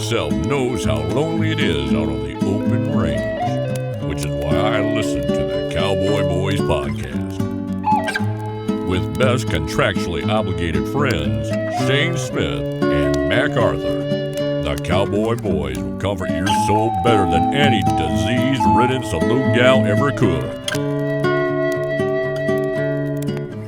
himself knows how lonely it is out on the open range, which is why I listen to the Cowboy Boys podcast. With best contractually obligated friends, Shayne Smith and Mac Arthur, the Cowboy Boys will comfort your soul better than any disease-ridden saloon gal ever could.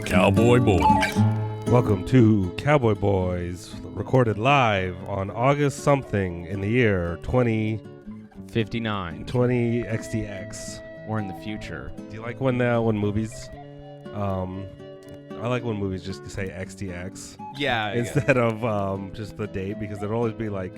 Cowboy Boys. Welcome to Cowboy Boys, recorded live on August something in the year 59. 20 XDX. Or in the future. Do you like when movies, I like when movies just say XDX instead of just the date, because it'll always be like,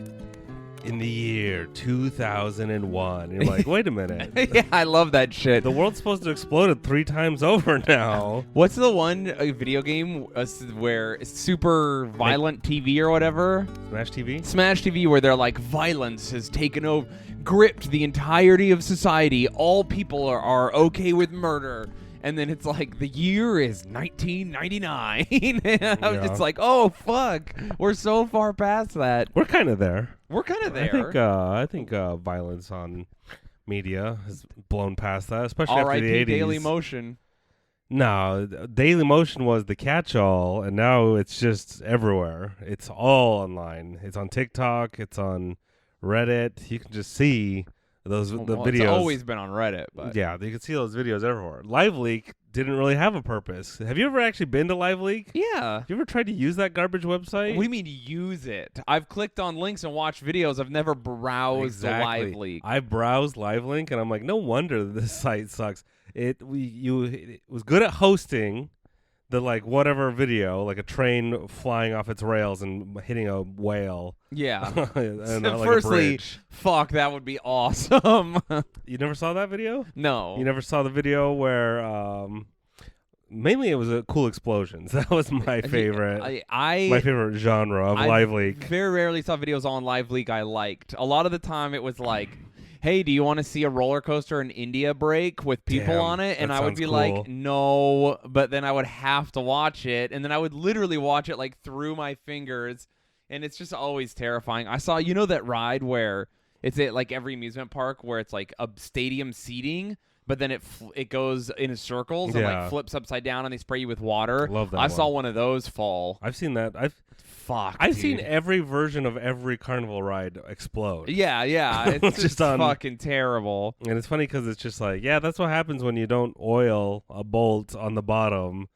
in the year 2001. You're like, wait a minute. Yeah, I love that shit. The world's supposed to have exploded 3 times over now. What's the one video game where it's super violent TV or whatever? Smash TV? Smash TV, where they're like, violence has taken over, gripped the entirety of society. All people are okay with murder. And then it's like, the year is 1999. And I'm just like, oh, fuck. We're so far past that. We're kind of there. We're kind of there. I think violence on media has blown past that, especially after the 80s. Daily Motion. No, Daily Motion was the catch-all, and now it's just everywhere. It's all online. It's on TikTok. It's on Reddit. You can just see the videos. It's always been on Reddit, but yeah, you can see those videos everywhere. LiveLeak didn't really have a purpose. Have you ever actually been to LiveLeak? Yeah. Have you ever tried to use that garbage website? What do you mean use it? I've clicked on links and watched videos. I've never browsed the LiveLeak. I browsed LiveLink, and I'm like, no wonder this site sucks. It was good at hosting the whatever video, like a train flying off its rails and hitting a whale. Yeah. And, firstly, fuck, that would be awesome. You never saw that video? No. You never saw the video where mainly it was cool explosions. That was my favorite. My favorite genre of LiveLeak. I very rarely saw videos on LiveLeak I liked. A lot of the time it was like, hey, do you want to see a roller coaster in India break with people on it? And I would be like, no, but then I would have to watch it. And then I would literally watch it through my fingers. And it's just always terrifying. I saw, that ride where it's at every amusement park where it's like a stadium seating, but then it goes in circles and flips upside down and they spray you with water. Love that. I saw one of those fall. I've seen that. I've seen every version of every carnival ride explode. Yeah. It's just fucking terrible. And it's funny because it's just that's what happens when you don't oil a bolt on the bottom.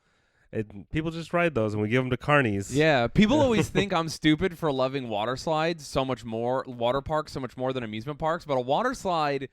People just ride those, and we give them to carnies. Yeah, people always think I'm stupid for loving water slides water parks so much more than amusement parks. But a water slide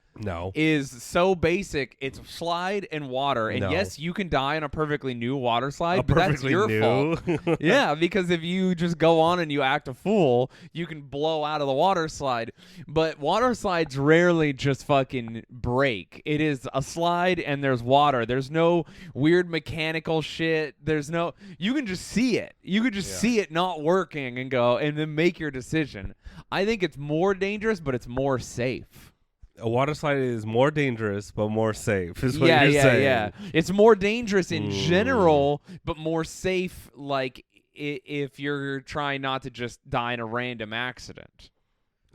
is so basic. It's slide and water. And yes, you can die on a perfectly new water slide, but that's your fault. Yeah, because if you just go on and you act a fool, you can blow out of the water slide. But water slides rarely just fucking break. It is a slide and there's water. There's no weird mechanical shit. You can just see it. You could just see it not working and go and then make your decision. I think it's more dangerous, but it's more safe. A water slide is more dangerous, but more safe, is what you're saying. Yeah. It's more dangerous in general, but more safe, if you're trying not to just die in a random accident.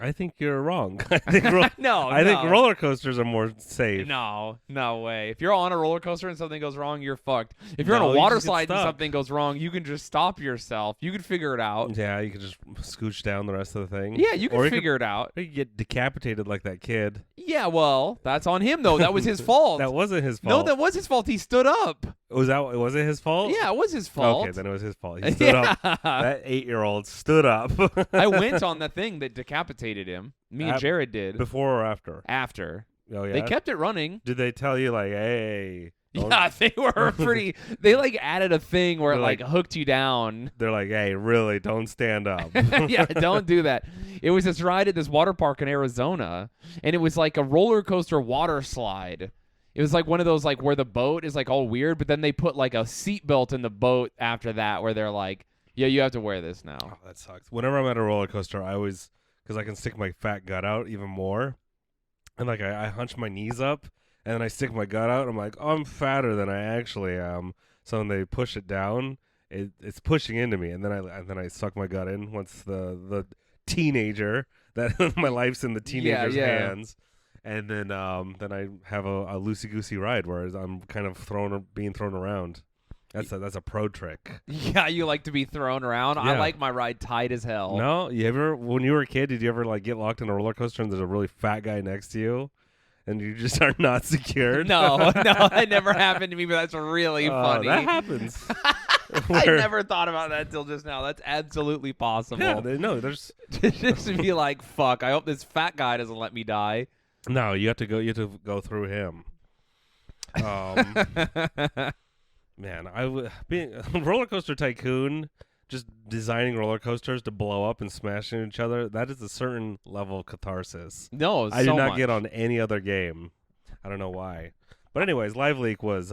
I think you're wrong. I think roller coasters are more safe. No way. If you're on a roller coaster and something goes wrong, you're fucked. If you're on a water slide and something goes wrong, you can just stop yourself. You can figure it out. Yeah, you can just scooch down the rest of the thing. Yeah, you can figure it out. Or you get decapitated like that kid. Yeah, well, that's on him, though. That was his fault. That wasn't his fault. No, that was his fault. He stood up. Was it his fault? Yeah, it was his fault. Okay, then it was his fault. He stood up. That 8-year-old stood up. I went on the thing that decapitated him. Me and Jared did. Before or after? After. Oh, yeah? They kept it running. Did they tell you, hey... Yeah, they were pretty... They, added a thing where it, hooked you down. They're like, hey, really, don't stand up. Yeah, don't do that. It was this ride at this water park in Arizona, and it was like a roller coaster water slide. It was one of those where the boat is all weird, but then they put a seatbelt in the boat after that where they're like, yeah, you have to wear this now. Oh, that sucks. Whenever I'm at a roller coaster, I always... Because I can stick my fat gut out even more. And I hunch my knees up, and then I stick my gut out. I'm like, oh, I'm fatter than I actually am. So when they push it down, it's pushing into me, and then I suck my gut in once the teenager that my life's in the teenager's hands. And then I have a loosey-goosey ride where I'm kind of being thrown around. That's a pro trick. Yeah, you like to be thrown around. Yeah. I like my ride tight as hell. No, when you were a kid, did you ever like get locked in a roller coaster and there's a really fat guy next to you, and you just are not secured? No, that never happened to me. But that's really funny. That happens. I never thought about that till just now. That's absolutely possible. Yeah, there's just to be like, fuck. I hope this fat guy doesn't let me die. No, you have to go through him. Man, being a roller coaster tycoon, just designing roller coasters to blow up and smash into each other, that is a certain level of catharsis. No, I do not get on any other game. I don't know why. But anyways, Live Leak was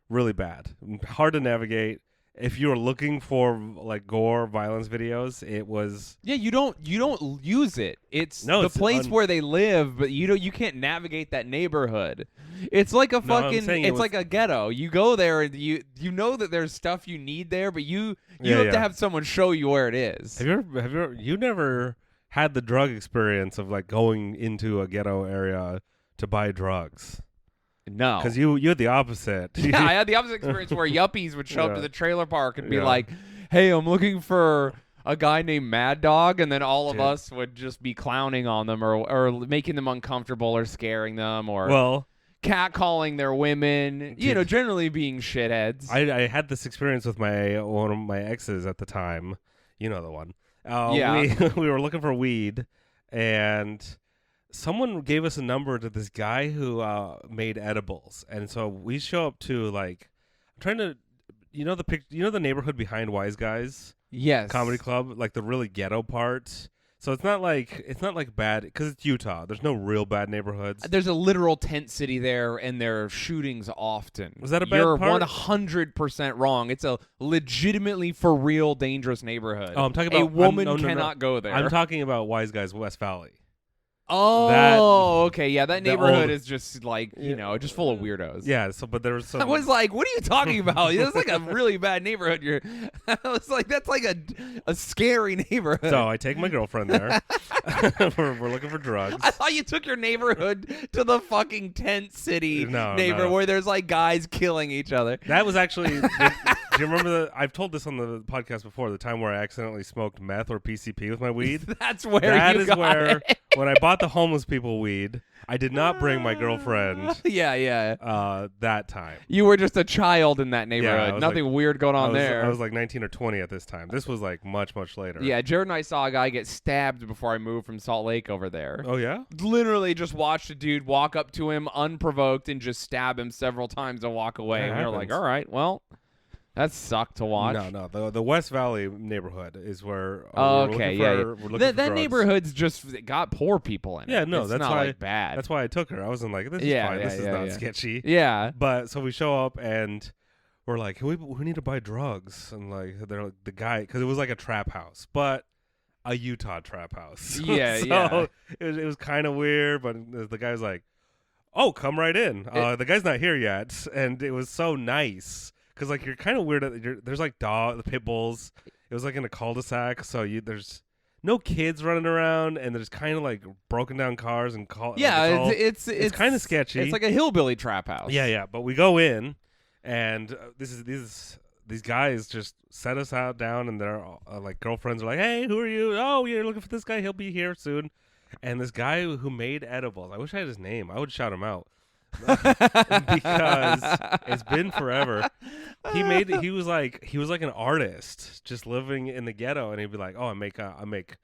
really bad. Hard to navigate. If you were looking for like gore, violence videos, it was. Yeah, you don't use it. It's place where they live, but you can't navigate that neighborhood. It's like a fucking. It's like a ghetto. You go there and you know that there's stuff you need there, but you have to have someone show you where it is. You never had the drug experience of like going into a ghetto area to buy drugs? No, because you had the opposite. Yeah, I had the opposite experience where yuppies would show up to the trailer park and be like, "Hey, I'm looking for a guy named Mad Dog," and then all of us would just be clowning on them or making them uncomfortable or scaring them or catcalling their women. Generally being shitheads. I had this experience with one of my exes at the time. You know the one. We were looking for weed and. Someone gave us a number to this guy who made edibles, and so we show up to like, I'm trying to, the neighborhood behind Wise Guys, comedy club, like the really ghetto part. So it's not like bad because it's Utah. There's no real bad neighborhoods. There's a literal tent city there, and there are shootings often. Was that a bad You're part? 100% wrong. It's a legitimately for real dangerous neighborhood. Oh, I'm talking about a woman cannot go there. I'm talking about Wise Guys West Valley. Oh, okay, yeah, that neighborhood is just like just full of weirdos. Yeah, but there was some. I was like, "What are you talking about? That's like a really bad neighborhood." I was like, "That's like a scary neighborhood." So I take my girlfriend there. we're looking for drugs. I thought you took your neighborhood to the fucking tent city neighborhood where there's like guys killing each other. That was actually. Do you remember I've told this on the podcast before, the time where I accidentally smoked meth or PCP with my weed? That's where when I bought the homeless people weed, I did not bring my girlfriend. That time. You were just a child in that neighborhood. Nothing weird going on there. I was like 19 or 20 at this time. This was like much, much later. Yeah, Jared and I saw a guy get stabbed before I moved from Salt Lake over there. Oh, yeah? Literally just watched a dude walk up to him unprovoked and just stab him several times and walk away. And we were like, all right, well... That sucked to watch. No. The West Valley neighborhood is where. That neighborhood's just got poor people in it. Yeah, no, it's that's not why. like bad. That's why I took her. I wasn't like, this is fine. This is not sketchy. Yeah. But so we show up and we're like, we need to buy drugs, and like they're like the guy because it was like a trap house, but a Utah trap house. Yeah, It was kind of weird, but the guy was like, "Oh, come right in. The guy's not here yet," and it was so nice. Because, like, you're kind of weird. There's, like, the pit bulls. It was, like, in a cul-de-sac, so there's no kids running around, and there's kind of, like, broken down cars and it's kind of sketchy. It's like a hillbilly trap house. Yeah. But we go in, and these guys just set us out down, and their like, girlfriends are like, "Hey, who are you? Oh, you're looking for this guy? He'll be here soon." And this guy who made edibles, I wish I had his name. I would shout him out. Because it's been forever. He was like an artist just living in the ghetto, and he'd be like, "Oh, I make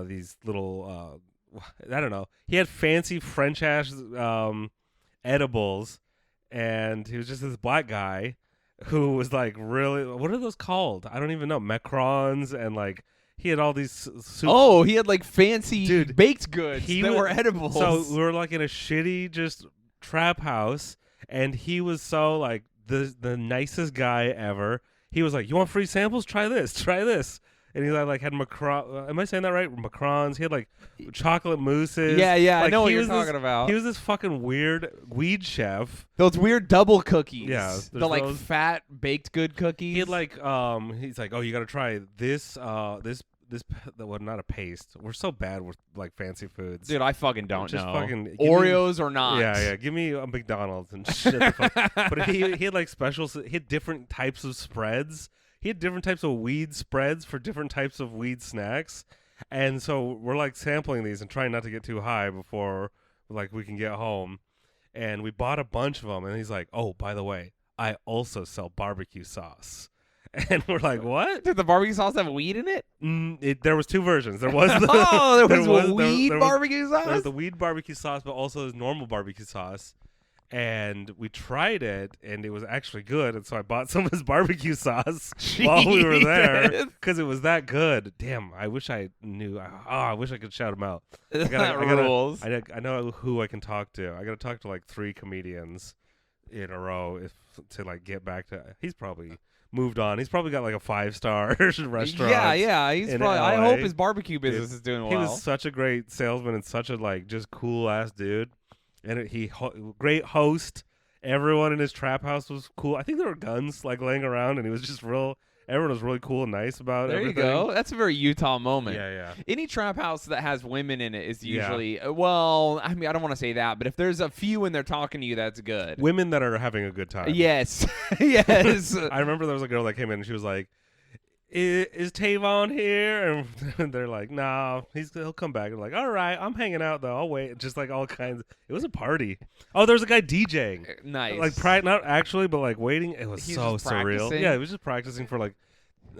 these little I don't know." He had fancy French ass edibles, and he was just this black guy who was like, really, what are those called? I don't even know. Macrons, and like he had all these he had like fancy baked goods that were edibles. So we were like in a shitty just trap house, and he was so like the nicest guy ever. He was like, "You want free samples? Try this, and he like had macron. Am I saying that right? Macrons. He had like chocolate mousses. Yeah. Like, I know what you're talking about. He was this fucking weird weed chef. Those weird double cookies. Yeah, the like fat baked good cookies. He had like he's like, "Oh, you got to try this not a paste. We're so bad with like fancy foods. Dude, I fucking don't just know. Fucking, Oreos or not. Yeah. Give me a McDonald's and shit. The fuck. But he had like he had different types of spreads. He had different types of weed spreads for different types of weed snacks. And so we're like sampling these and trying not to get too high before like we can get home. And we bought a bunch of them. And he's like, "Oh, by the way, I also sell barbecue sauce." And we're like, "What? Did the barbecue sauce have weed in it?" There was two versions. There was the weed barbecue sauce. There was the weed barbecue sauce, but also the normal barbecue sauce. And we tried it, and it was actually good. And so I bought some of his barbecue sauce while we were there because it was that good. Damn, I wish I knew. I wish I could shout him out. Rules. I know who I can talk to. I got to talk to like 3 comedians in a row to like get back to. He's probably moved on. He's probably got like a 5-star restaurant. Yeah. He's probably. I hope his barbecue business is doing well. He was such a great salesman and such a like just cool ass dude. And great host. Everyone in his trap house was cool. I think there were guns like laying around, and he was just real. Everyone was really cool and nice about it. There you go. That's a very Utah moment. Yeah. Any trap house that has women in it is usually well. I mean, I don't want to say that, but if there's a few and they're talking to you, that's good. Women that are having a good time. Yes, yes. I remember there was a girl that came in and she was like, Is Tavon here? And they're like, "Nah, he'll come back." And like, "All right, I'm hanging out though. I'll wait." Just like all kinds. It was a party. Oh, there was a guy DJing. Nice. Like not actually, but like waiting. It was so surreal. Practicing? Yeah, he was just practicing for like.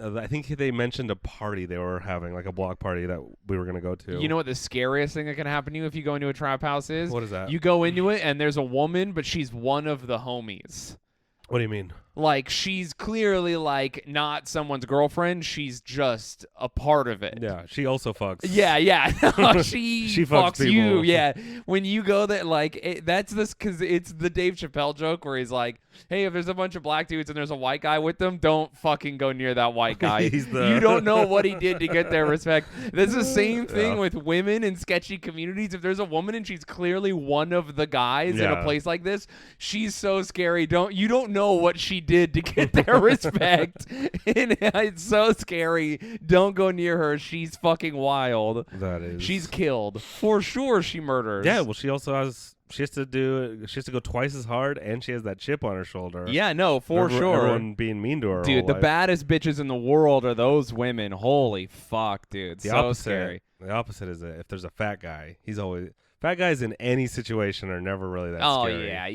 I think they mentioned a party they were having, like a block party that we were gonna go to. You know what the scariest thing that can happen to you if you go into a trap house is? What is that? You go into it and there's a woman, but she's one of the homies. What do you mean? Like, she's clearly, like, not someone's girlfriend. She's just a part of it. Yeah, she also fucks. Yeah. No, she fucks people. you. Yeah. When you go there, like, that's this, because it's the Dave Chappelle joke where he's like, "Hey, if there's a bunch of black dudes and there's a white guy with them, don't fucking go near that white guy. You don't know what he did to get their respect." This is the same thing with women in sketchy communities. If there's a woman and she's clearly one of the guys in a place like this, she's so scary. You don't know what she did to get their respect. And it's so scary. Don't go near her. She's fucking wild. That is. She's killed. For sure she murders. Yeah, well, she has to go twice as hard, and she has that chip on her shoulder. Yeah, no, for sure. Everyone being mean to her. Dude, the baddest bitches in the world are those women. Holy fuck, dude. So scary. The opposite is if there's a fat guy, fat guys in any situation are never really that scary. Oh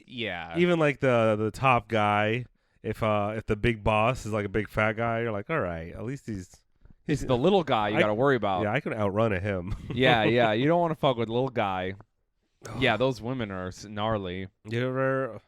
yeah, even like the top guy. If the big boss is like a big fat guy, you're like, all right, at least he's the little guy you got to worry about. Yeah, I can outrun him. yeah, you don't want to fuck with little guy. Yeah, those women are gnarly. You ever?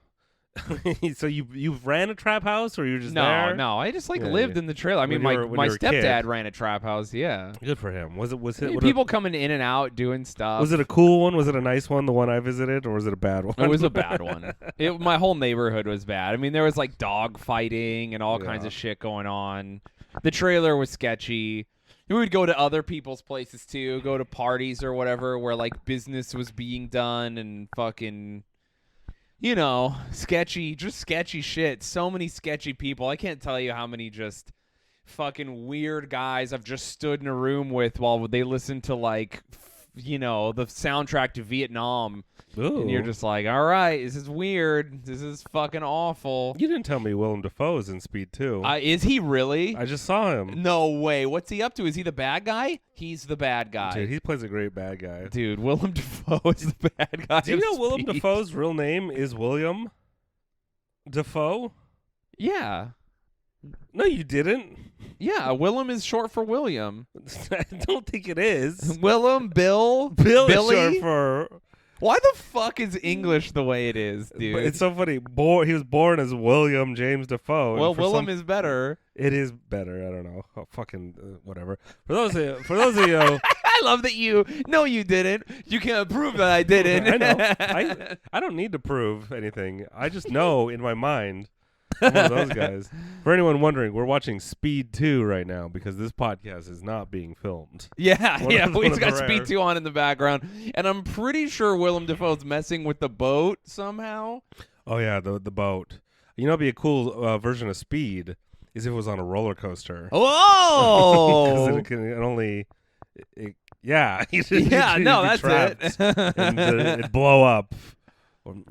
So you ran a trap house, or you were just there? No, I just lived in the trailer. I mean, my stepdad ran a trap house. Yeah, good for him. Was it people coming in and out doing stuff? Was it a cool one? Was it a nice one? The one I visited, or was it a bad one? It was a bad one. My whole neighborhood was bad. I mean, there was like dog fighting and all kinds of shit going on. The trailer was sketchy. We would go to other people's places too, go to parties or whatever where like business was being done and fucking. Sketchy shit. So many sketchy people. I can't tell you how many just fucking weird guys I've just stood in a room with while they listen to like, the soundtrack to Vietnam. Ooh. And you're just like, all right, this is weird. This is fucking awful. You didn't tell me Willem Dafoe is in Speed 2. Is he really? I just saw him. No way. What's he up to? Is he the bad guy? He's the bad guy. Dude, he plays a great bad guy. Dude, Willem Dafoe is the bad guy. Do you know Willem Dafoe's real name is William Dafoe? Yeah. No, you didn't. Yeah, Willem is short for William. I don't think it is. Willem, Bill, Billy is short for. Why the fuck is English the way it is, dude? But it's so funny. He was born as William James Dafoe. Well, Willem is better. It is better. I don't know. Oh, fucking whatever. For those of you, I love that you. No, you didn't. You can't prove that I didn't. I know. I don't need to prove anything. I just know in my mind. I'm one of those guys. For anyone wondering, we're watching Speed 2 right now because this podcast is not being filmed. Yeah, we've got Speed 2 on in the background. And I'm pretty sure Willem Dafoe's messing with the boat somehow. Oh, yeah, the boat. It'd be a cool version of Speed is if it was on a roller coaster. Oh! Because it can only... yeah. No, that's it. And it'd blow up.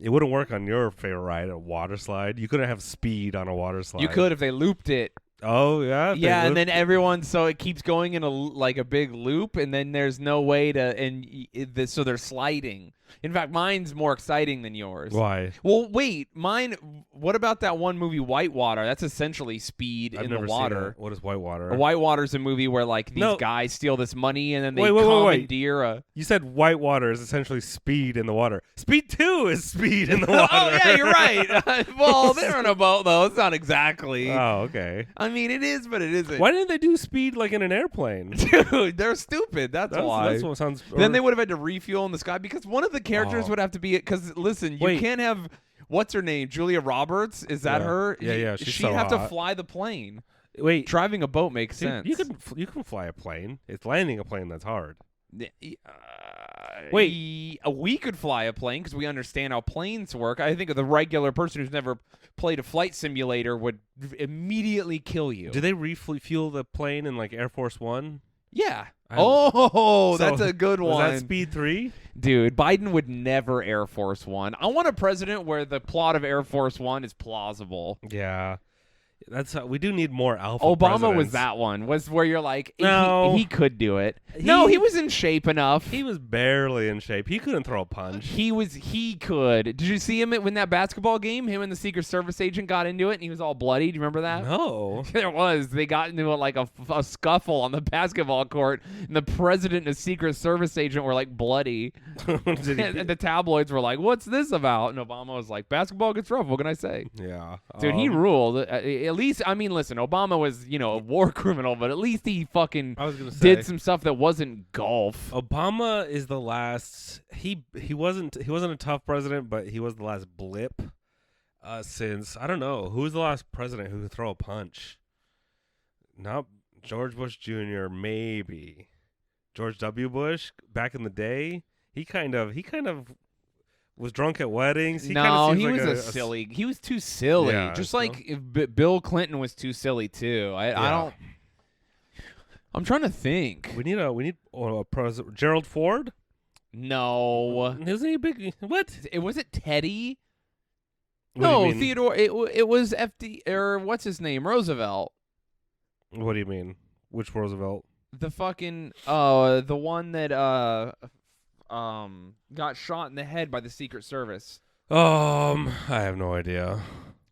It wouldn't work on your favorite ride, a water slide. You couldn't have speed on a water slide. You could if they looped it. Oh, yeah? Yeah, and then so it keeps going in a big loop, and then there's no way to, so they're sliding. In fact, mine's more exciting than yours. Why? Well, wait, what about that one movie, Whitewater? That's essentially speed in the water. Seen it. What is Whitewater? Whitewater's a movie where, like, these guys steal this money, and then they commandeer You said Whitewater is essentially speed in the water. Speed 2 is speed in the water. Oh, yeah, you're right. Well, they're on a boat, though. It's not exactly. Oh, okay. I mean, it is, but it isn't. Why didn't they do speed like in an airplane? Dude, they're stupid. That's why. That's what sounds... Then they would have had to refuel in the sky, because one of the characters would have to be... Because, listen, you can't have... What's her name? Julia Roberts? Is that her? Yeah. She'd so have hot. to fly the plane. Wait. Driving a boat makes sense. You can fly a plane. It's landing a plane that's hard. Wait. We could fly a plane because we understand how planes work. I think the regular person who's never played a flight simulator would immediately kill you. Do they refuel the plane in, like, Air Force One? Yeah. That's a good one. Was that Speed 3? Dude, Biden would never Air Force One. I want a president where the plot of Air Force One is plausible. Yeah. We do need more alpha Obama presidents. was that one. Was where you're like, no, he could do it. No, he was in shape enough. He was barely in shape. He couldn't throw a punch. He could. Did you see him when that basketball game? Him and the Secret Service agent got into it, and he was all bloody. Do you remember that? No. There was. They got into a scuffle on the basketball court, and the president and the Secret Service agent were like bloody. And the tabloids were like, "What's this about?" And Obama was like, "Basketball gets rough. What can I say?" Yeah. Dude, he ruled. At least, I mean, listen, Obama was, a war criminal, but at least he fucking did some stuff that wasn't golf. Obama is the last. He wasn't a tough president, but he was the last blip. Since I don't know who's the last president who could throw a punch. Not George Bush Jr. Maybe George W. Bush back in the day. He kind of was drunk at weddings. He was silly. He was too silly. Yeah, just like Bill Clinton was too silly too. I don't. I'm trying to think. We need a president. Gerald Ford. No, isn't he big? What? Was it Teddy? No, Theodore. It was FD or what's his name? Roosevelt. What do you mean? Which Roosevelt? The fucking the one that got shot in the head by the Secret Service. I have no idea.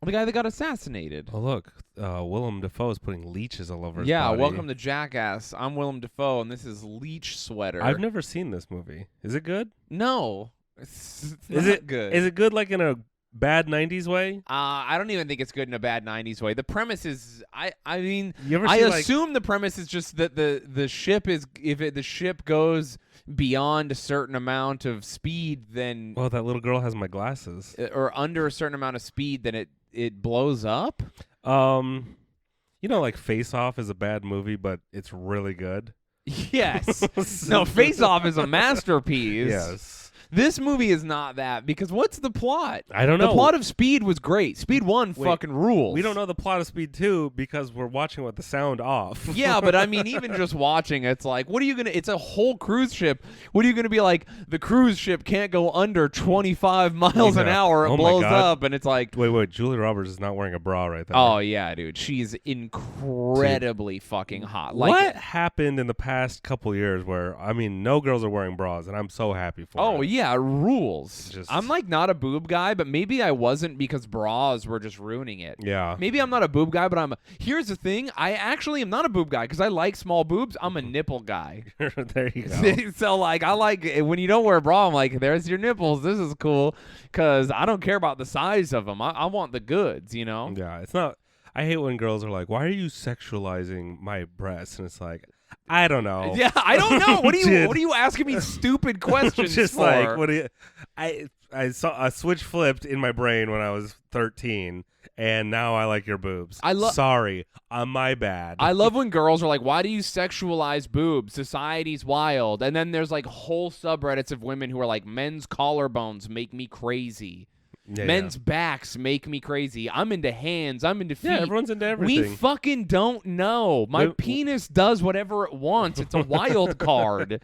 The guy that got assassinated. Oh, look. Willem Dafoe is putting leeches all over his body. Yeah, welcome to Jackass. I'm Willem Dafoe, and this is Leech Sweater. I've never seen this movie. Is it good? No. It's not good. Is it good like in a bad 90s way? I don't even think it's good in a bad 90s way. The premise is, I mean, I assume the premise is just that the ship is, the ship goes beyond a certain amount of speed, then... Oh, that little girl has my glasses. Or under a certain amount of speed, then it blows up? Like Face Off is a bad movie, but it's really good. Yes. No, Face Off is a masterpiece. Yes. This movie is not that, because what's the plot? I don't know. The plot of Speed was great. Speed 1 fucking rules. We don't know the plot of Speed 2 because we're watching with the sound off. Yeah, but I mean, even just watching, it's like, it's a whole cruise ship. What are you going to be like, the cruise ship can't go under 25 miles an hour, it blows up, and it's like... Wait, Julia Roberts is not wearing a bra right there. Oh, yeah, dude. She's incredibly fucking hot. What happened in the past couple years where, I mean, no girls are wearing bras, and I'm so happy for it. Oh, yeah. Rules. I'm like not a boob guy, but maybe I wasn't because bras were just ruining it. Yeah. Maybe I'm not a boob guy, but here's the thing. I actually am not a boob guy because I like small boobs. I'm a nipple guy. There you go. So like I like when you don't wear a bra, I'm like, there's your nipples. This is cool because I don't care about the size of them. I want the goods, Yeah, it's not. I hate when girls are like, why are you sexualizing my breasts? And it's like, I don't know. Yeah, I don't know. What are you asking me stupid questions just for? Like, what do you? I saw a switch flipped in my brain when I was 13, and now I like your boobs. Sorry, my bad. I love when girls are like, "Why do you sexualize boobs? Society's wild." And then there's like whole subreddits of women who are like, "Men's collarbones make me crazy." Men's backs make me crazy. I'm into hands. I'm into feet. Yeah, everyone's into everything. We fucking don't know. My penis does whatever it wants. It's a wild card.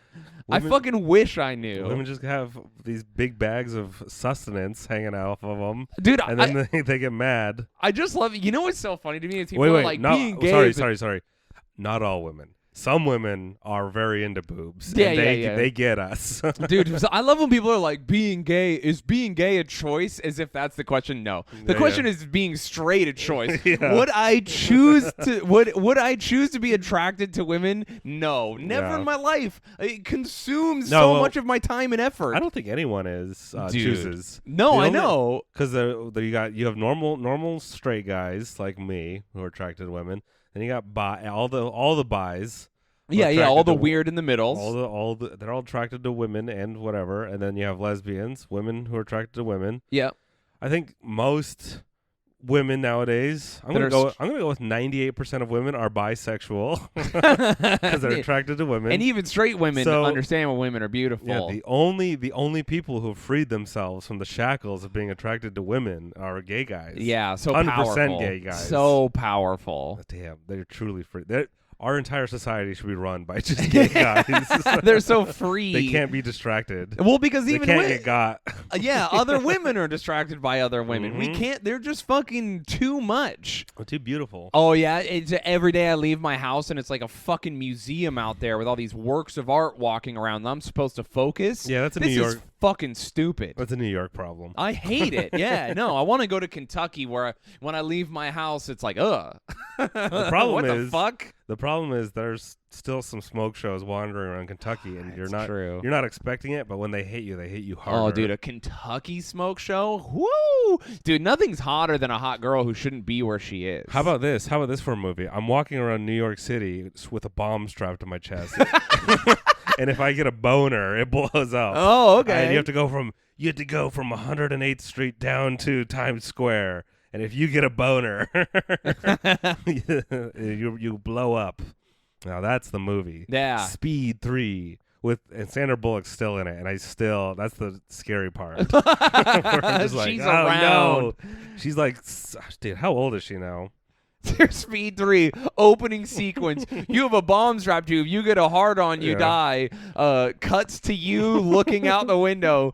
I fucking wish I knew. Women just have these big bags of sustenance hanging out of them. Dude, and then they get mad. I just love it. You know what's so funny to me is people are like being gay. Sorry. Not all women. Some women are very into boobs. Yeah, and they get us. Dude, I love when people are like, being gay a choice? As if that's the question. No. The question is being straight a choice. Would I choose to would I choose to be attracted to women? No. Never in my life. It consumes much of my time and effort. I don't think anyone chooses. No, I know. Because you have normal straight guys like me who are attracted to women. Then you got all the bis. Yeah, all the weird in the middles. They're all attracted to women and whatever. And then you have lesbians, women who are attracted to women. Yeah. I think most women nowadays, I'm gonna go with 98% of women are bisexual because they're attracted to women. And even straight women understand when women are beautiful. Yeah, the only people who have freed themselves from the shackles of being attracted to women are gay guys. Yeah, so 100% powerful. Gay guys. So powerful. Damn, they're truly free. Our entire society should be run by just gay guys. They're so free. They can't be distracted. Well, because they even can't get got. Other women are distracted by other women. We can't. They're just fucking too much. Too beautiful. Oh yeah, every day I leave my house and it's like a fucking museum out there with all these works of art walking around. I'm supposed to focus. Yeah, that's a New York. This is fucking stupid. That's a New York problem. I hate it. Yeah, no, I want to go to Kentucky where when I leave my house, it's like, ugh. The problem what is, the fuck? The problem is there's still some smoke shows wandering around Kentucky, and you're not expecting it. But when they hit you harder. Oh, dude, a Kentucky smoke show? Woo! Dude, nothing's hotter than a hot girl who shouldn't be where she is. How about this? How about this for a movie? I'm walking around New York City with a bomb strapped to my chest. And if I get a boner, it blows up. Oh, okay. And you have to go from 108th Street down to Times Square. And if you get a boner, you blow up. Now that's the movie. Yeah. Speed 3 and Sandra Bullock's still in it, and that's the scary part. Just like, she's around. No. She's like, dude, how old is she now? Speed 3 opening sequence. You have a bomb strapped to you. You get a hard on, you die. Cuts to you looking out the window.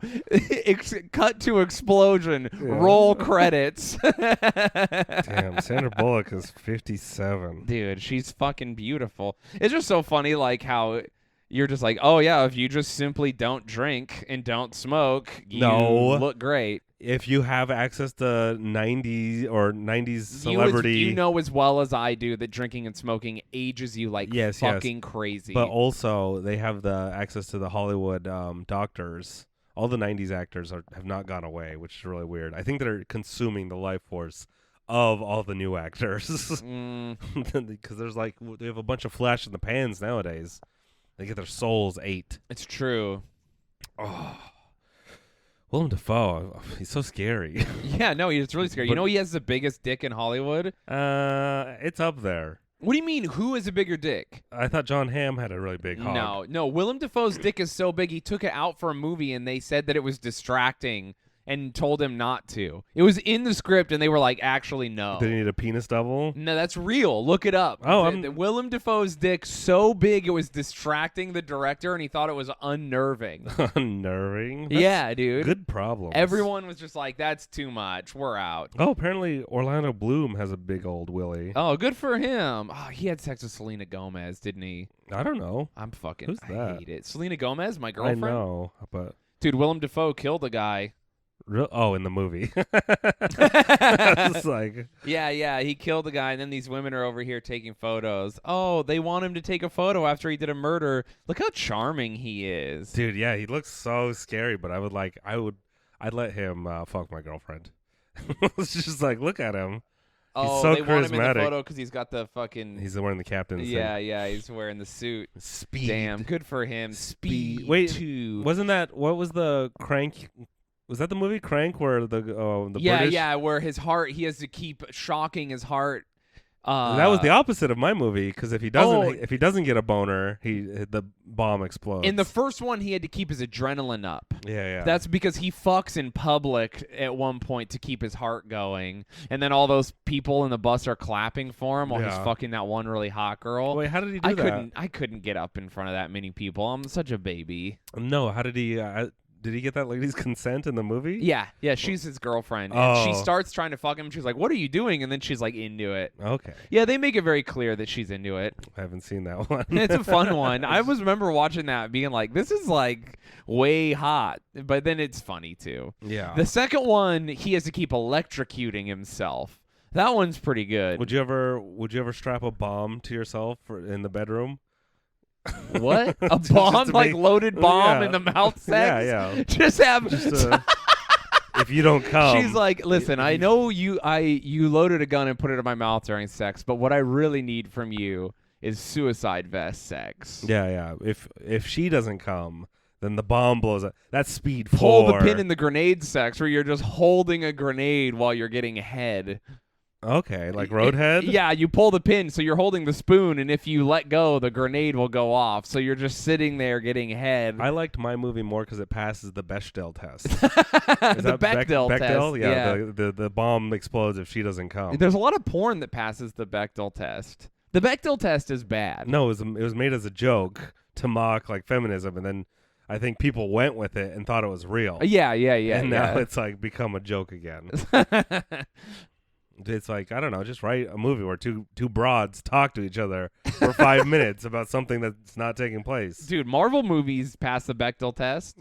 Cut to explosion. Yeah. Roll credits. Damn, Sandra Bullock is 57. Dude, she's fucking beautiful. It's just so funny, like how you're just like, oh yeah, if you just simply don't drink and don't smoke, you look great. If you have access to 90s celebrity, you know as well as I do that drinking and smoking ages you like fucking crazy. But also they have the access to the Hollywood doctors. All the 90s actors have not gone away, which is really weird. I think they're consuming the life force of all the new actors because they have a bunch of flash in the pans nowadays. They get their souls ate. It's true. Oh. Willem Dafoe, he's so scary. Yeah, no, he's really scary. You know he has the biggest dick in Hollywood? It's up there. What do you mean, who has a bigger dick? I thought John Hamm had a really big hog. No, Willem Dafoe's dick is so big he took it out for a movie and they said that it was distracting and told him not to. It was in the script and they were like, actually, no. Did he need a penis double? No, that's real. Look it up. Oh, Willem Dafoe's dick so big it was distracting the director and he thought it was unnerving. Unnerving? Yeah, dude. Good problem. Everyone was just like, that's too much. We're out. Oh, apparently Orlando Bloom has a big old willy. Oh, good for him. Oh, he had sex with Selena Gomez, didn't he? I don't know. Who's that? I hate it. Selena Gomez, my girlfriend? I know, but... Dude, Willem Dafoe killed a guy. In the movie. It's like, yeah, he killed a guy, and then these women are over here taking photos. Oh, they want him to take a photo after he did a murder. Look how charming he is. Dude, yeah, he looks so scary, but I'd let him fuck my girlfriend. It's just like, look at him. He's so they charismatic. Want him in the photo because he's got the fucking... He's wearing the captain's Yeah, he's wearing the suit. Speed. Damn, good for him. Speed. Wait, 2. Wasn't that... What was the Crank... Was that the movie Crank where the British... Yeah, where his heart, he has to keep shocking his heart That was the opposite of my movie, because if he doesn't get a boner, the bomb explodes. In the first one, he had to keep his adrenaline up. Yeah. That's because he fucks in public at one point to keep his heart going, and then all those people in the bus are clapping for him while he's fucking that one really hot girl. Wait, how did he do that? I couldn't get up in front of that many people. I'm such a baby. No, how did he? Did he get that lady's consent in the movie? Yeah, she's his girlfriend. And she starts trying to fuck him. She's like, what are you doing? And then she's like into it. Okay. Yeah, they make it very clear that she's into it. I haven't seen that one. It's a fun one. I remember watching that being like, this is like way hot. But then it's funny too. Yeah. The second one, he has to keep electrocuting himself. That one's pretty good. Would you ever strap a bomb to yourself in the bedroom? What? A bomb? Like loaded bomb in the mouth sex? Yeah. Just have... if you don't come... She's like, listen, I know you loaded a gun and put it in my mouth during sex, but what I really need from you is suicide vest sex. Yeah. If she doesn't come, then the bomb blows up. That's speed 4. Pull the pin in the grenade sex where you're just holding a grenade while you're getting head. Okay, like Roadhead? Yeah, you pull the pin, so you're holding the spoon, and if you let go, the grenade will go off. So you're just sitting there getting head. I liked my movie more because it passes the Bechdel test. The Bechdel test. Bechdel? Yeah. The bomb explodes if she doesn't come. There's a lot of porn that passes the Bechdel test. The Bechdel test is bad. No, it was made as a joke to mock like feminism, and then I think people went with it and thought it was real. Yeah. And now it's like become a joke again. It's like, I don't know, just write a movie where two broads talk to each other for 5 minutes about something that's not taking place. Dude, Marvel movies pass the Bechdel test.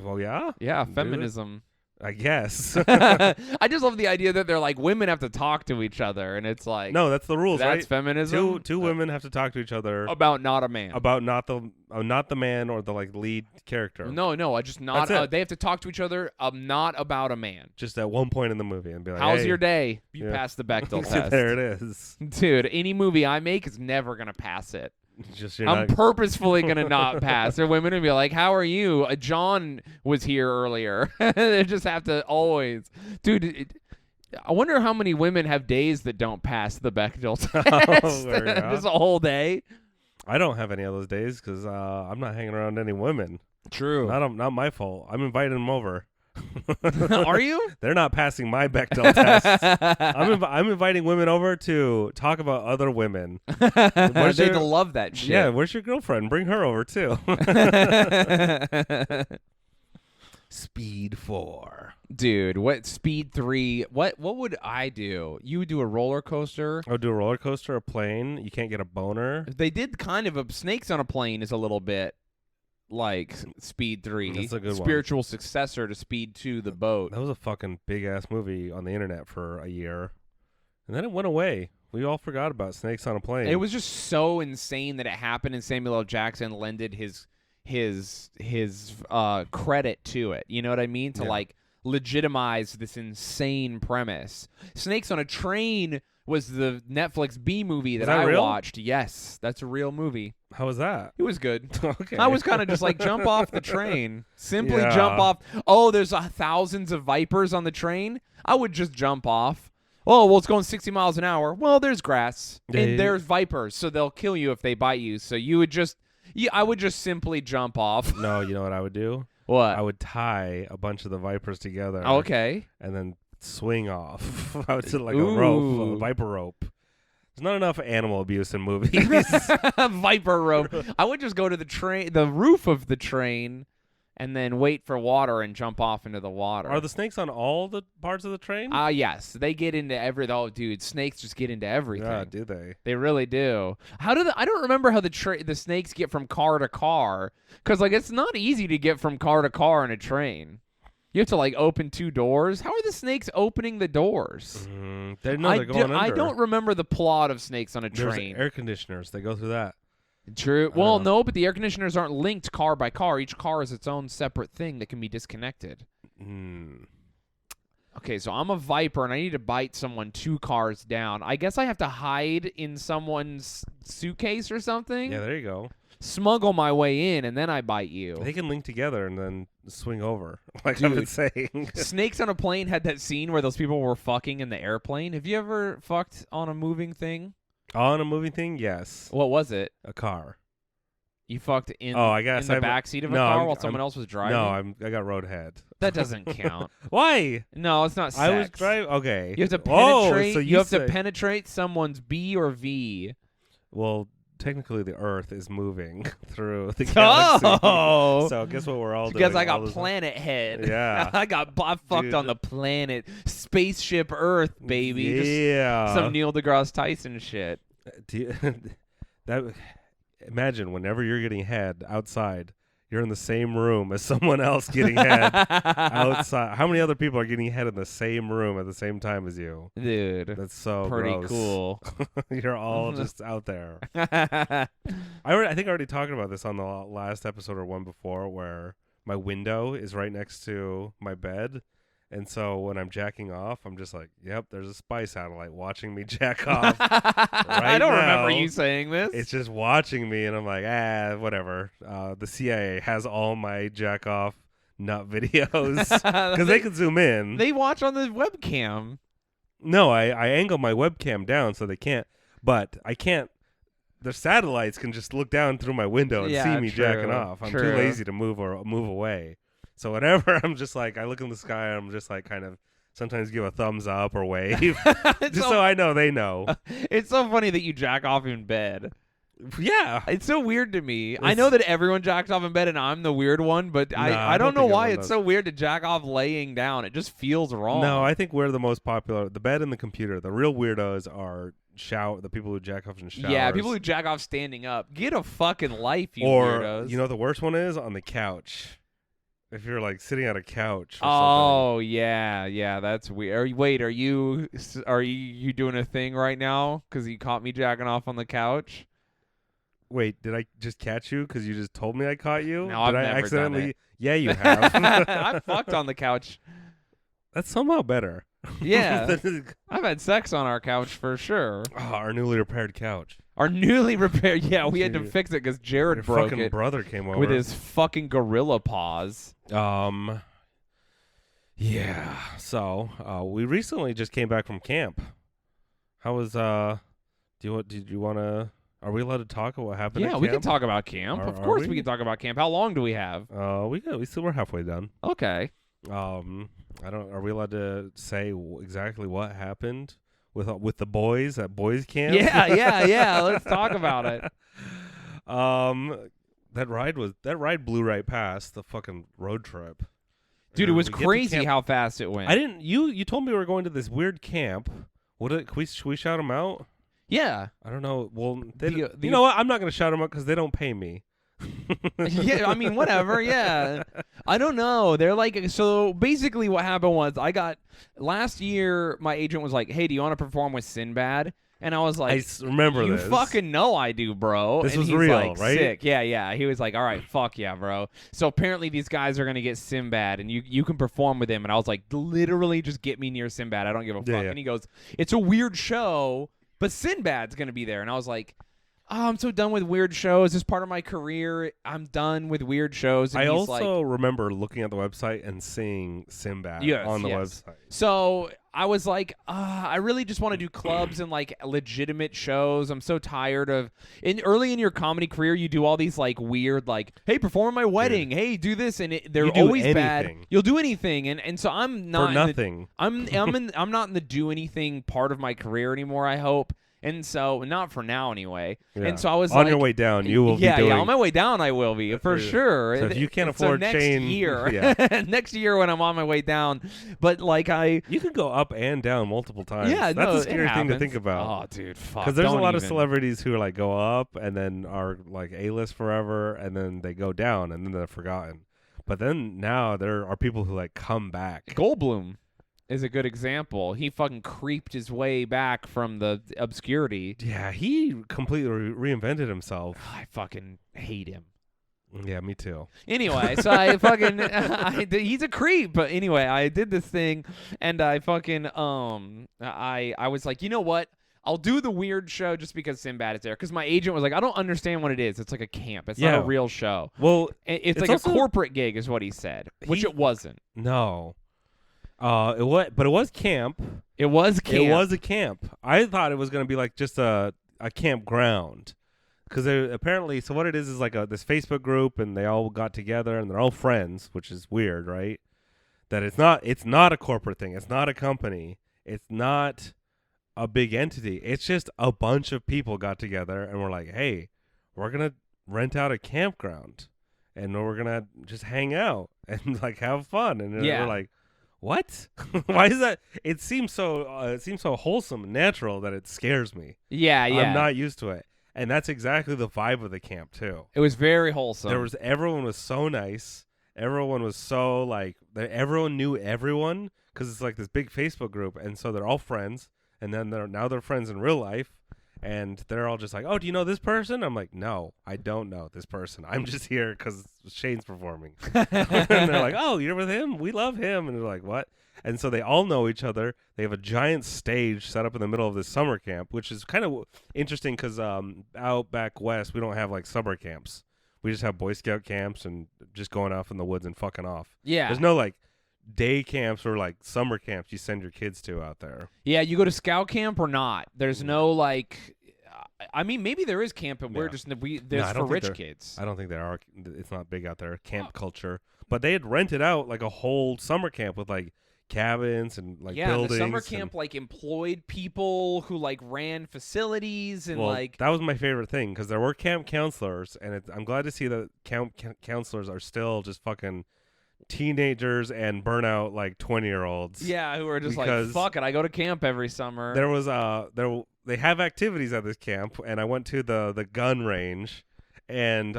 Well, yeah? Yeah, feminism. I guess. I just love the idea that they're like, women have to talk to each other, and it's like... No, that's the rules, that's right? That's feminism? Two women have to talk to each other. About not a man. About not the man or the like lead character. No, I just not... they have to talk to each other not about a man. Just at one point in the movie and be like, how's hey, your day? You passed the Bechdel test. There it is. Dude, any movie I make is never going to pass it. I'm purposefully going to not pass. There are women who be like, how are you? John was here earlier. They just have to always. Dude, I wonder how many women have days that don't pass the Bechdel test. Just a whole day. I don't have any of those days because I'm not hanging around any women. True. Not my fault. I'm inviting them over. Are you? They're not passing my Bechdel test. I'm inviting women over to talk about other women. They love that shit. Yeah, where's your girlfriend? Bring her over too. Speed 4. Dude, what Speed 3? What would I do? You would do a roller coaster? I would do a roller coaster, a plane. You can't get a boner. They did kind of Snakes on a Plane is a little bit like Speed 3. That's a good spiritual one. Successor to Speed 2, The Boat. That was a fucking big-ass movie on the internet for a year. And then it went away. We all forgot about Snakes on a Plane. It was just so insane that it happened, and Samuel L. Jackson lended his credit to it. You know what I mean? To like legitimize this insane premise. Snakes on a Train was the Netflix B movie that I watched. Yes, that's a real movie. How was that? It was good. Okay. I was kind of just like, jump off the train. Simply jump off. Oh, there's thousands of vipers on the train. I would just jump off. Oh, well, it's going 60 miles an hour. Well, there's grass. And there's vipers, so they'll kill you if they bite you. So you would just... I would just simply jump off. No, you know what I would do? What? I would tie a bunch of the vipers together. Oh, okay. And then swing off. I would sit like a rope, a viper rope. There's not enough animal abuse in movies. Viper rope. I would just go to the roof of the train, and then wait for water and jump off into the water. Are the snakes on all the parts of the train? Yes. They get into oh, dude, snakes just get into everything. Yeah, do they? They really do. I don't remember how the snakes get from car to car, because like it's not easy to get from car to car in a train. You have to like open 2 doors. How are the snakes opening the doors? They're going under. I don't remember the plot of Snakes on a Train. There's air conditioners. They go through that. True. Well, no, but the air conditioners aren't linked car by car. Each car is its own separate thing that can be disconnected. Okay, so I'm a viper, and I need to bite someone 2 cars down. I guess I have to hide in someone's suitcase or something? Yeah, there you go. Smuggle my way in, and then I bite you. They can link together and then swing over, like Dude, I've been saying. Snakes on a Plane had that scene where those people were fucking in the airplane. Have you ever fucked on a moving thing? On a movie thing, yes. What was it? A car. You fucked in, I guess in the backseat of a car while someone else was driving? No, I got road head. That doesn't count. Why? No, it's not sex. I was driving. Okay. You have to penetrate. So you have to penetrate someone's B or V. Well, technically, the Earth is moving through the galaxy. Oh, so guess what we're all doing? Because I got planet head. Yeah, I fucked on the planet, spaceship Earth, baby. Yeah, just some Neil deGrasse Tyson shit. Imagine whenever you're getting head outside, you're in the same room as someone else getting head outside. How many other people are getting head in the same room at the same time as you? Dude, that's so pretty gross. Cool. You're all just out there. I think I already talked about this on the last episode or one before, where my window is right next to my bed. And so when I'm jacking off, I'm just like, yep, there's a spy satellite watching me jack off. I don't remember you saying this. It's just watching me, and I'm like, whatever. The CIA has all my jack off nut videos because they can zoom in. They watch on the webcam. No, I angle my webcam down so they can't, but I can't. The satellites can just look down through my window and see me jacking off. I'm too lazy to move away. So whenever I'm just like, I look in the sky, I'm just like kind of sometimes give a thumbs up or wave, just so I know they know. It's so funny that you jack off in bed. Yeah. It's so weird to me. I know that everyone jacks off in bed and I'm the weird one, but I don't know why it's so weird to jack off laying down. It just feels wrong. No, I think we're the most popular. The bed and the computer. The real weirdos are the people who jack off in showers. Yeah, people who jack off standing up. Get a fucking life, you weirdos. Or, you know the worst one is on the couch. If you're like sitting on a couch or something. Yeah, that's weird. Wait, are you doing a thing right now because you caught me jacking off on the couch? Wait, did I just catch you because you just told me I caught you? No, I've never done it. Yeah, you have. I fucked on the couch. That's somehow better. Yeah, I've had sex on our couch for sure. Oh, our newly repaired couch. Our newly repaired, yeah, we had to fix it because Jared broke it. Your brother came over with his fucking gorilla paws. Yeah. So, we recently just came back from camp. How was did you want to? Are we allowed to talk about what happened? Yeah, we can talk about camp. Of course, we can talk about camp. How long do we have? We're halfway done. Okay. Are we allowed to say exactly what happened with the boys at boys camp? Yeah. Let's talk about it. That ride blew right past the fucking road trip. Dude, it was crazy how fast it went. You told me we were going to this weird camp. Should we shout them out? Yeah. I don't know. Well, you know what? I'm not going to shout them out because they don't pay me. Yeah, I mean, whatever. Yeah, I don't know. They're like, so basically, what happened was, last year, my agent was like, "Hey, do you want to perform with Sinbad?" And I was like, I remember you this. fucking know I do, bro. This and was he's real, like, right? Sick. Yeah. He was like, all right, fuck yeah, bro. So apparently these guys are going to get Sinbad, and you can perform with him. And I was like, literally just get me near Sinbad. I don't give a fuck. Yeah. And he goes, it's a weird show, but Sinbad's going to be there. And I was like, oh, I'm so done with weird shows. This is part of my career. I'm done with weird shows. And I also remember looking at the website and seeing Sinbad on the website. So I was like, I really just want to do clubs and like legitimate shows. I'm so tired of early in your comedy career, you do all these like weird, like, hey, perform at my wedding. Dude. Hey, do this, and they're always bad. You'll do anything, and so I'm not for nothing. I'm not in the do anything part of my career anymore. I hope. And so, not for now anyway. Yeah. And so I was on your way down, you will be doing... Yeah, on my way down, I will be, for sure. So if you can't afford Shayne... Next year when I'm on my way down. But like You can go up and down multiple times. Yeah, that's a scary thing to think about. Oh, dude, fuck. Because there's a lot of celebrities who like go up and then are like A-list forever, and then they go down, and then they're forgotten. But then now there are people who like come back. Goldblum is a good example. He fucking creeped his way back from the obscurity. Yeah, he completely reinvented himself. I fucking hate him. Yeah, me too. Anyway, so I fucking he's a creep. But anyway, I did this thing, and I fucking I was like, you know what? I'll do the weird show just because Sinbad is there. Because my agent was like, I don't understand what it is. It's like a camp. It's not a real show. Well, it's like also a corporate gig, is what he said, which it wasn't. No. It was camp. It was camp. It was a camp. I thought it was going to be like just a a campground. Because apparently, so what it is like this Facebook group, and they all got together, and they're all friends, which is weird, right? That it's not a corporate thing. It's not a company. It's not a big entity. It's just a bunch of people got together, and we're like, hey, we're going to rent out a campground, and we're going to just hang out and like have fun. And we're like, what? Why is that? It seems so wholesome and natural that it scares me. Yeah. I'm not used to it. And that's exactly the vibe of the camp too. It was very wholesome. Everyone was so nice. Everyone was so like everyone knew everyone because it's like this big Facebook group, and so they're all friends. And then they're friends in real life, and they're all just like, oh, do you know this person? I'm like, no, I don't know this person. I'm just here because Shayne's performing. And they're like, oh, you're with him? We love him. And they're like, what? And so they all know each other. They have a giant stage set up in the middle of this summer camp, which is kind of interesting because out back west, we don't have like summer camps. We just have Boy Scout camps and just going off in the woods and fucking off. Yeah. There's no like day camps or like summer camps you send your kids to out there. Yeah, you go to scout camp or not. There's no like, I mean, maybe there is camp, and we're just there's for rich kids. I don't think there are. It's not big out there, camp culture. But they had rented out like a whole summer camp with like cabins and like buildings. Yeah, the summer camp like employed people who like ran facilities and like. That was my favorite thing because there were camp counselors, and I'm glad to see that camp counselors are still just fucking teenagers and burnout like 20-year-olds. Yeah, who are just like, fuck it, I go to camp every summer. There was they have activities at this camp, and I went to the gun range, and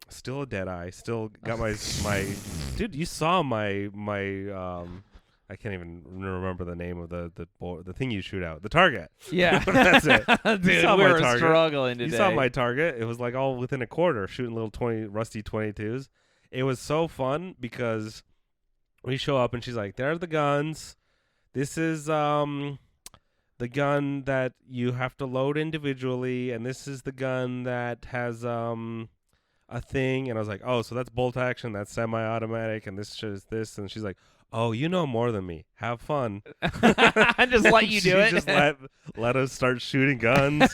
still a dead eye. Still got my dude. You saw my I can't even remember the name of the thing you shoot out. The target. Yeah. That's it. Dude, we were struggling today. You saw my target. It was like all within a quarter, shooting little rusty 22s. It was so fun because we show up and she's like, there are the guns. This is the gun that you have to load individually, and this is the gun that has a thing. And I was like, oh, so that's bolt action, that's semi-automatic, and this is this. And she's like, oh, you know more than me. Have fun. I just let you do it. Just let us start shooting guns.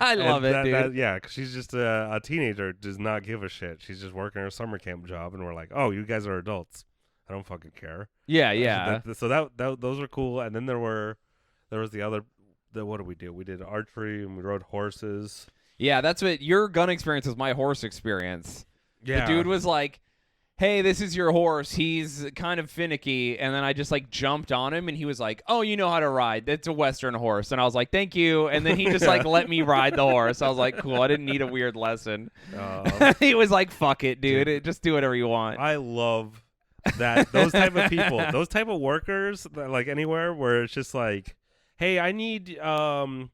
I love it, dude. Yeah, because she's just a teenager, does not give a shit. She's just working her summer camp job, and we're like, oh, you guys are adults. I don't fucking care. Yeah. So those were cool. And then there was the other. What did we do? We did archery and we rode horses. Yeah, that's what your gun experience was. My horse experience. Yeah, the dude was like, hey, this is your horse. He's kind of finicky. And then I just like jumped on him, and he was like, oh, you know how to ride. That's a Western horse. And I was like, thank you. And then he just like let me ride the horse. I was like, cool. I didn't need a weird lesson. He was like, fuck it, dude. Just do whatever you want. I love that. Those type of people, those type of workers, that, like anywhere where it's just like, hey, I need, when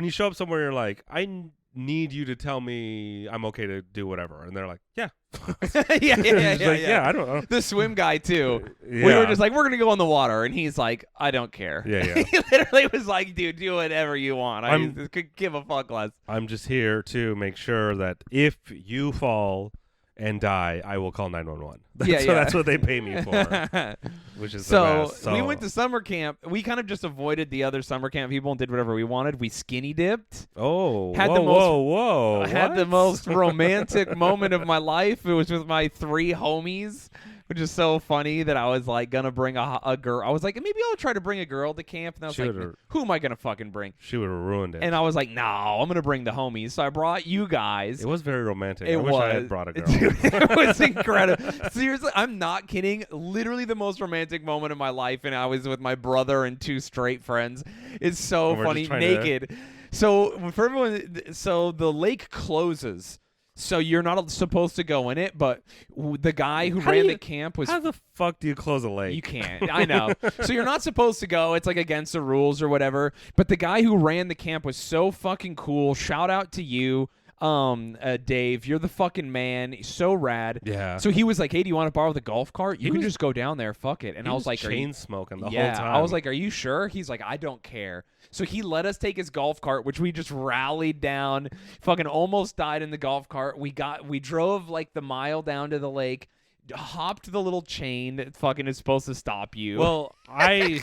you show up somewhere, you're like, I need you to tell me I'm okay to do whatever, and they're like, yeah. Yeah, I don't know. The swim guy too. We were just like, we're gonna go in the water, and he's like, I don't care. Yeah. He literally was like, dude, do whatever you want. I could give a fuck less. I'm just here to make sure that if you fall and die, I will call 911. That's what they pay me for, which is the best. So we went to summer camp. We kind of just avoided the other summer camp people and did whatever we wanted. We skinny dipped. Oh, had the most romantic moment of my life. It was with my 3 homies, which is so funny that I was like gonna bring a girl. I was like, maybe I'll try to bring a girl to camp, and I was like, who am I gonna fucking bring? She would have ruined it. And I was like, no, I'm gonna bring the homies. So I brought you guys. It was very romantic. I wish I had brought a girl. Dude, it was incredible. Seriously, I'm not kidding. Literally the most romantic moment of my life, and I was with my brother and 2 straight friends. It's so funny, naked. So for everyone, so the lake closes. So you're not supposed to go in it, but the guy who ran the camp was... How the fuck do you close a lake? You can't. I know. So you're not supposed to go. It's like against the rules or whatever. But the guy who ran the camp was so fucking cool. Shout out to you, Dave. You're the fucking man. So rad. Yeah. So he was like, hey, do you want to borrow the golf cart? You can just go down there. Fuck it. And I was like... chain smoking the whole time. I was like, are you sure? He's like, I don't care. So he let us take his golf cart, which we just rallied down, fucking almost died in the golf cart. We drove like the mile down to the lake, hopped the little chain that fucking is supposed to stop you. Well, I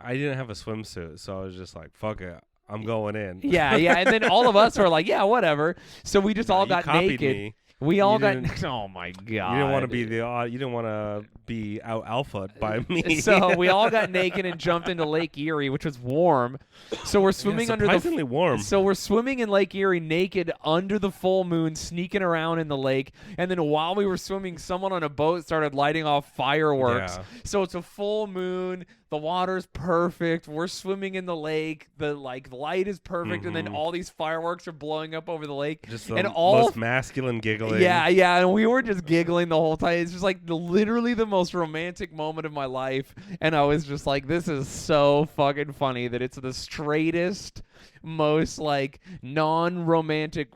didn't have a swimsuit, so I was just like, fuck it. I'm going in. Yeah. And then all of us were like, yeah, whatever. So we just all got naked. Me. We all got. Oh my god! You didn't want to be you didn't want to be out alpha by me. So we all got naked and jumped into Lake Erie, which was warm. So we're swimming surprisingly warm. So we're swimming in Lake Erie naked under the full moon, sneaking around in the lake. And then while we were swimming, someone on a boat started lighting off fireworks. Yeah. So it's a full moon. The water's perfect. We're swimming in the lake. The light is perfect, and then all these fireworks are blowing up over the lake. Just the most masculine giggling. Yeah, and we were just giggling the whole time. It's just like literally the most romantic moment of my life, and I was just like, "This is so fucking funny that it's the straightest, most like non-romantic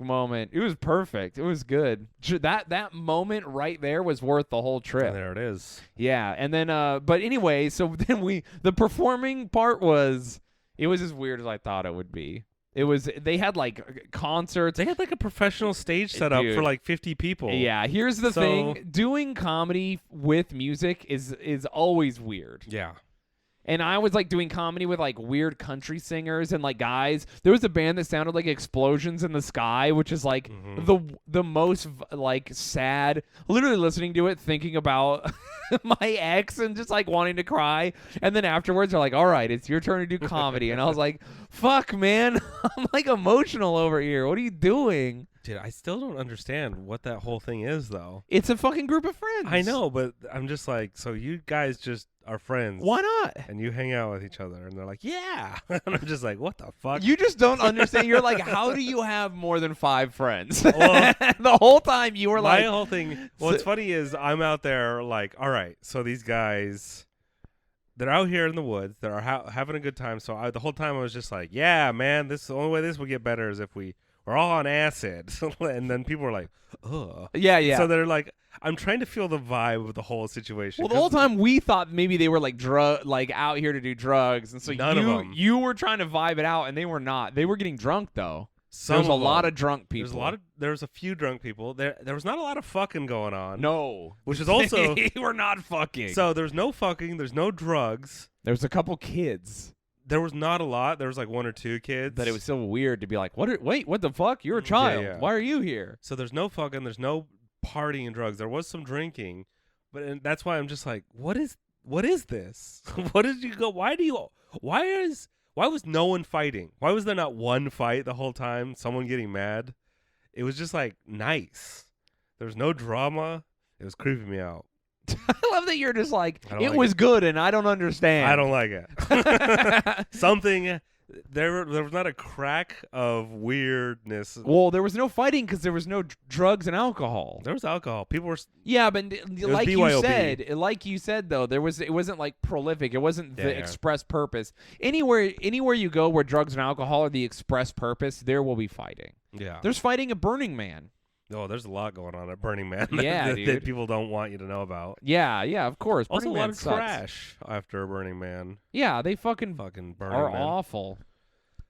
moment." It was perfect. It was good. That moment right there was worth the whole trip. There it is. Yeah, and then but anyway, so then the performing part was as weird as I thought it would be. They had like concerts. They had like a professional stage set up for like 50 people. Yeah, here's the thing. Doing comedy with music is always weird. Yeah. And I was like doing comedy with like weird country singers and like guys. There was a band that sounded like Explosions in the Sky, which is like the most like sad. Literally listening to it, thinking about my ex and just like wanting to cry. And then afterwards, they're like, "All right, it's your turn to do comedy." And I was like, "Fuck, man, I'm like emotional over here. What are you doing?" Dude, I still don't understand what that whole thing is, though. It's a fucking group of friends. I know, but I'm just like, so you guys just are friends. Why not? And you hang out with each other, and they're like, yeah. And I'm just like, what the fuck? You just don't understand. You're like, how do you have more than 5 friends? Well, the whole time you were like. My whole thing, what's funny is I'm out there like, all right, so these guys, they're out here in the woods. They're having a good time. So the whole time I was just like, yeah, man, the only way this will get better is if we're all on acid. And then people were like, ugh. Yeah. So they're like, I'm trying to feel the vibe of the whole situation. Well, the whole time we thought maybe they were like out here to do drugs. And so you were trying to vibe it out, and they were not. They were getting drunk, though. There was a lot of drunk people. There was a few drunk people. There was not a lot of fucking going on. No. Which is also... They were not fucking. So there's no fucking. There's no drugs. There's a couple kids. There was not a lot. There was like 1 or 2 kids. But it was so weird to be like, wait, what the fuck? You're a child. Yeah. Why are you here? So there's no fucking. There's no partying and drugs. There was some drinking, but that's why I'm just like, what is this? What did you go? Why was no one fighting? Why was there not one fight the whole time? Someone getting mad? It was just like nice. There was no drama. It was creeping me out. I love that you're just like, it was good and I don't understand. I don't like it. Something, there was not a crack of weirdness. Well, there was no fighting because there was no drugs and alcohol. There was alcohol. People were. Yeah, but like you said though, it wasn't like prolific. It wasn't the express purpose. Anywhere you go where drugs and alcohol are the express purpose, there will be fighting. Yeah. There's fighting at Burning Man. Oh, there's a lot going on at Burning Man that people don't want you to know about. Yeah, of course. Also, Burning a lot Man of sucks. trash after Burning Man. Yeah, they fucking Burning are Man. awful.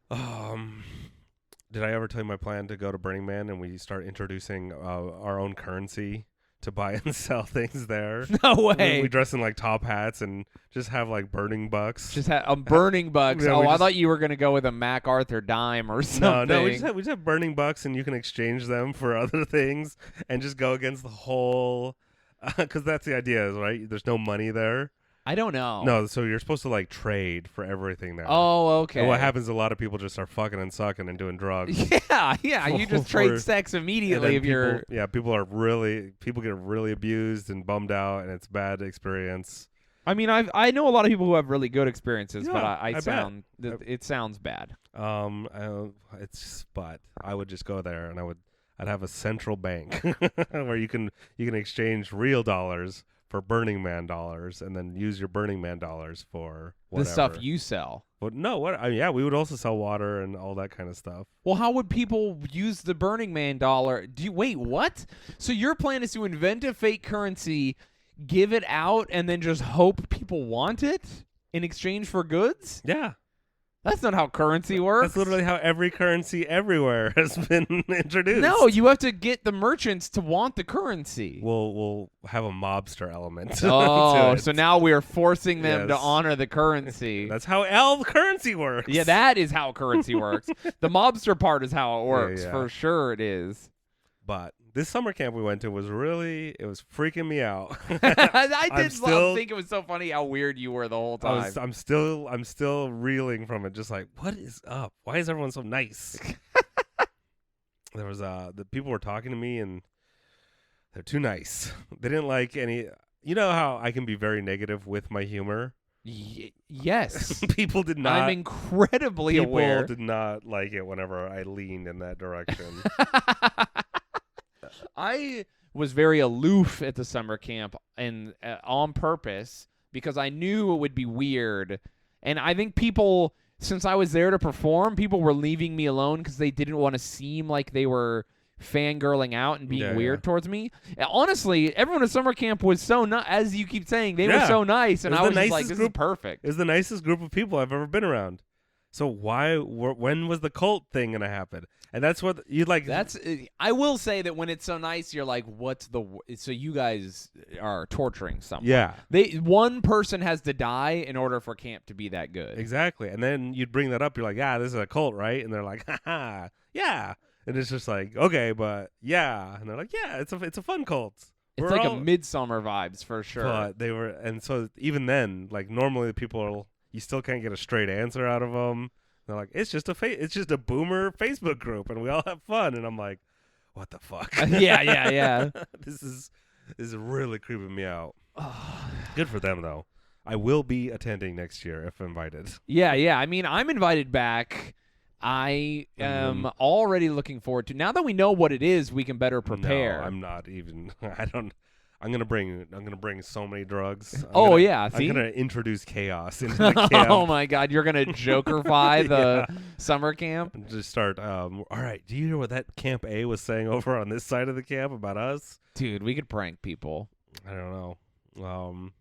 Did I ever tell you my plan to go to Burning Man and we start introducing our own currency to buy and sell things there? No way. We dress in like top hats and just have like burning bucks. Just have burning bucks. Yeah, I thought you were gonna go with a MacArthur dime or something. No, we just have burning bucks and you can exchange them for other things and just go against the whole. Because that's the idea, right? There's no money there. I don't know. No, so you're supposed to like trade for everything there. Oh, okay. And what happens? A lot of people just start fucking and sucking and doing drugs. Yeah. You just trade sex immediately if you're. Yeah, people get really abused and bummed out, and it's a bad experience. I mean, I know a lot of people who have really good experiences, yeah, but it sounds bad. But I would just go there and I'd have a central bank where you can exchange real dollars for Burning Man dollars, and then use your Burning Man dollars for whatever. The stuff you sell. But no, we would also sell water and all that kind of stuff. Well, how would people use the Burning Man dollar? Wait, what? So your plan is to invent a fake currency, give it out, and then just hope people want it in exchange for goods? Yeah. That's not how currency works. That's literally how every currency everywhere has been introduced. No, you have to get the merchants to want the currency. We'll have a mobster element. Oh, so now we are forcing them to honor the currency. That's how all currency works. Yeah, that is how currency works. The mobster part is how it works. For sure it is. But this summer camp we went to was it was freaking me out. I did think it was so funny how weird you were the whole time. I'm still reeling from it. Just like, what is up? Why is everyone so nice? There was the people were talking to me and they're too nice. They didn't like any. You know how I can be very negative with my humor. Yes. People did not. I'm incredibly aware. People did not like it whenever I leaned in that direction. I was very aloof at the summer camp and on purpose because I knew it would be weird. And I think people, since I was there to perform, people were leaving me alone because they didn't want to seem like they were fangirling out and being weird towards me. And honestly, everyone at summer camp was so nice. As you keep saying, they were so nice. And I was just like, this is perfect. It was the nicest group of people I've ever been around. So when was the cult thing going to happen? And that's what you like. I will say that when it's so nice, you're like, so you guys are torturing someone. Yeah. One person has to die in order for camp to be that good. Exactly. And then you'd bring that up. You're like, this is a cult, right? And they're like, haha, yeah. And it's just like, okay, but yeah. And they're like, yeah, it's a fun cult. It's like a Midsummer vibes for sure. But and so even then, like normally you still can't get a straight answer out of them. They're like, it's just a boomer Facebook group, and we all have fun. And I'm like, what the fuck? Yeah. This is really creeping me out. Good for them though. I will be attending next year if invited. Yeah. I mean, I'm invited back. I am already looking forward to. Now that we know what it is, we can better prepare. No, I'm not even. I'm gonna bring so many drugs. I'm gonna introduce chaos into the camp. Oh my God, you're gonna Jokerify the summer camp. And just start. All right, do you hear what that Camp A was saying over on this side of the camp about us? Dude, we could prank people. I don't know.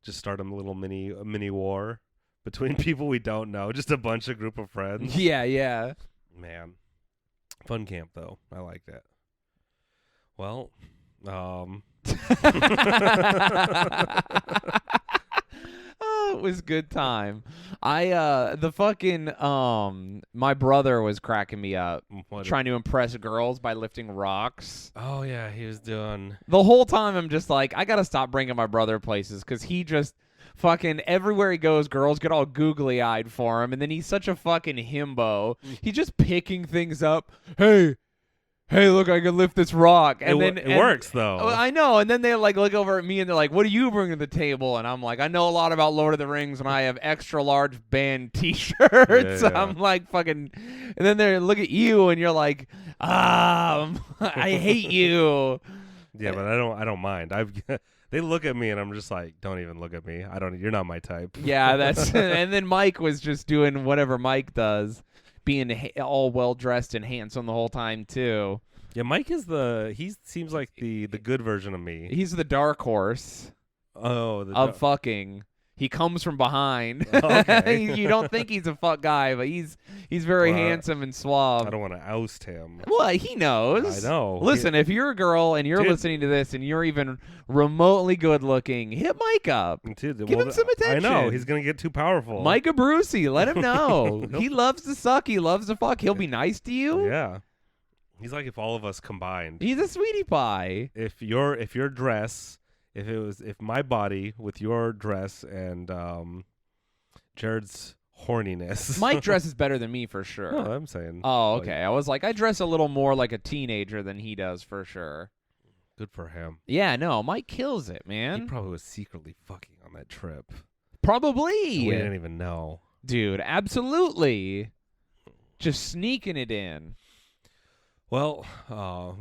Just start a little mini war between people we don't know. Just a group of friends. Yeah. Man, fun camp though. I liked it. Well, it was good time. My brother was cracking me up trying to impress girls by lifting rocks. Oh yeah, he was doing the whole time. I'm just like, I gotta stop bringing my brother places because he just fucking everywhere he goes, girls get all googly eyed for him, and then he's such a fucking himbo. He's just picking things up. Hey, look, I can lift this rock. And it works, though. I know. And then they look over at me and they're like, what do you bring to the table? And I'm like, I know a lot about Lord of the Rings and I have extra large band t-shirts. Yeah. I'm like fucking. And then they look at you and you're like, I hate you. Yeah, but I don't mind. They look at me and I'm just like, don't even look at me. You're not my type. Yeah, and then Mike was just doing whatever Mike does. Being all well dressed and handsome the whole time too. Yeah, Mike is he seems like the good version of me. He's the dark horse. Of fucking. He comes from behind. Okay. You don't think he's a fuck guy, but he's very handsome and suave. I don't want to oust him. Well, he knows. I know. Listen, if you're a girl and you're listening to this and you're even remotely good looking, hit Mike up. Give him some attention. I know. He's going to get too powerful. Micah Brucey, let him know. He loves to suck. He loves to fuck. He'll be nice to you. Yeah. He's like if all of us combined. He's a sweetie pie. If your dress... If my body with your dress and Jared's horniness. Mike dresses better than me for sure. No, I'm saying. Oh, okay. I was like, I dress a little more like a teenager than he does for sure. Good for him. Yeah, no, Mike kills it, man. He probably was secretly fucking on that trip. Probably. We didn't even know. Dude, absolutely. Just sneaking it in. Well,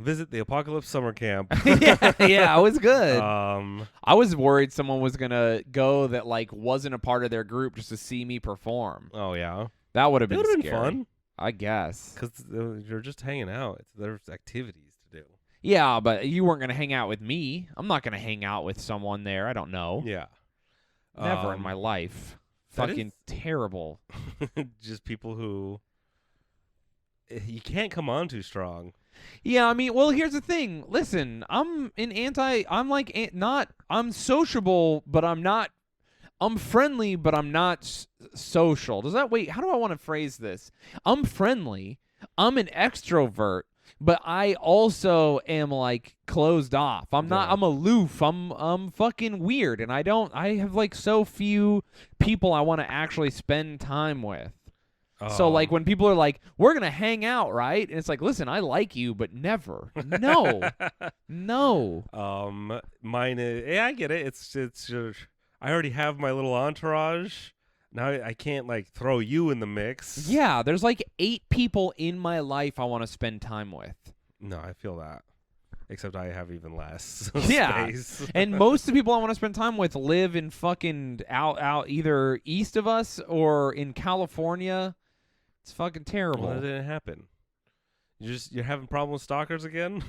visit the Apocalypse Summer Camp. yeah, it was good. I was worried someone was going to go that wasn't a part of their group just to see me perform. Oh, yeah? That would have been scary. Been fun. I guess. Because you're just hanging out. There's activities to do. Yeah, but you weren't going to hang out with me. I'm not going to hang out with someone there. I don't know. Yeah. Never in my life. fucking terrible. Just people who you can't come on too strong. Yeah, I mean, well, here's the thing. Listen, I'm sociable, but I'm friendly, but I'm not social. How do I want to phrase this? I'm friendly. I'm an extrovert, but I also am like closed off. I'm aloof. I'm fucking weird, and I have like so few people I want to actually spend time with. So, like, when people are like, we're going to hang out, right? And it's like, listen, I like you, but never. No. No. Mine is, yeah, I get it. It's I already have my little entourage. Now I can't, like, throw you in the mix. Yeah, there's, like, 8 people in my life I want to spend time with. No, I feel that. Except I have even less space. And most of the people I want to spend time with live in fucking out either east of us or in California. It's fucking terrible. Well, that didn't happen. You're having problems with stalkers again?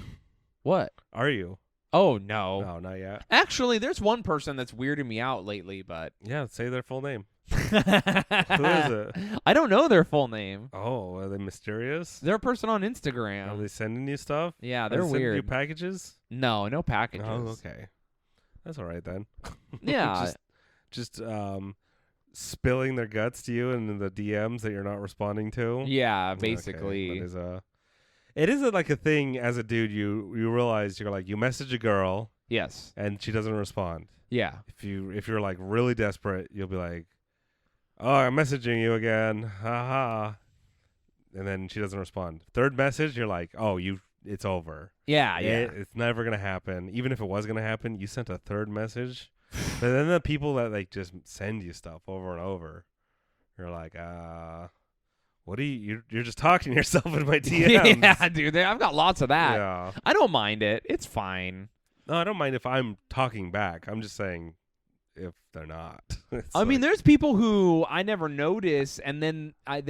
What? Are you? Oh, no. No, not yet. Actually, there's one person that's weirding me out lately, but... Yeah, say their full name. Who is it? I don't know their full name. Oh, are they mysterious? They're a person on Instagram. Are they sending you stuff? Yeah, they're weird. Sending you packages? No packages. Oh, okay. That's all right then. Yeah. just spilling their guts to you in the DMs that you're not responding to. Yeah, basically. Okay. It is like a thing as a dude. You realize you're like, you message a girl. Yes. And she doesn't respond. Yeah. If you're like really desperate, you'll be like, oh, I'm messaging you again. Haha. And then she doesn't respond. Third message, you're like, oh, it's over. Yeah. It's never going to happen. Even if it was going to happen, you sent a third message. But then the people that like just send you stuff over and over, you're like, what are you're just talking to yourself in my DMs. Yeah, dude. I've got lots of that. Yeah. I don't mind it. It's fine. No, I don't mind if I'm talking back. I'm just saying if they're not. I mean, there's people who I never notice, and then I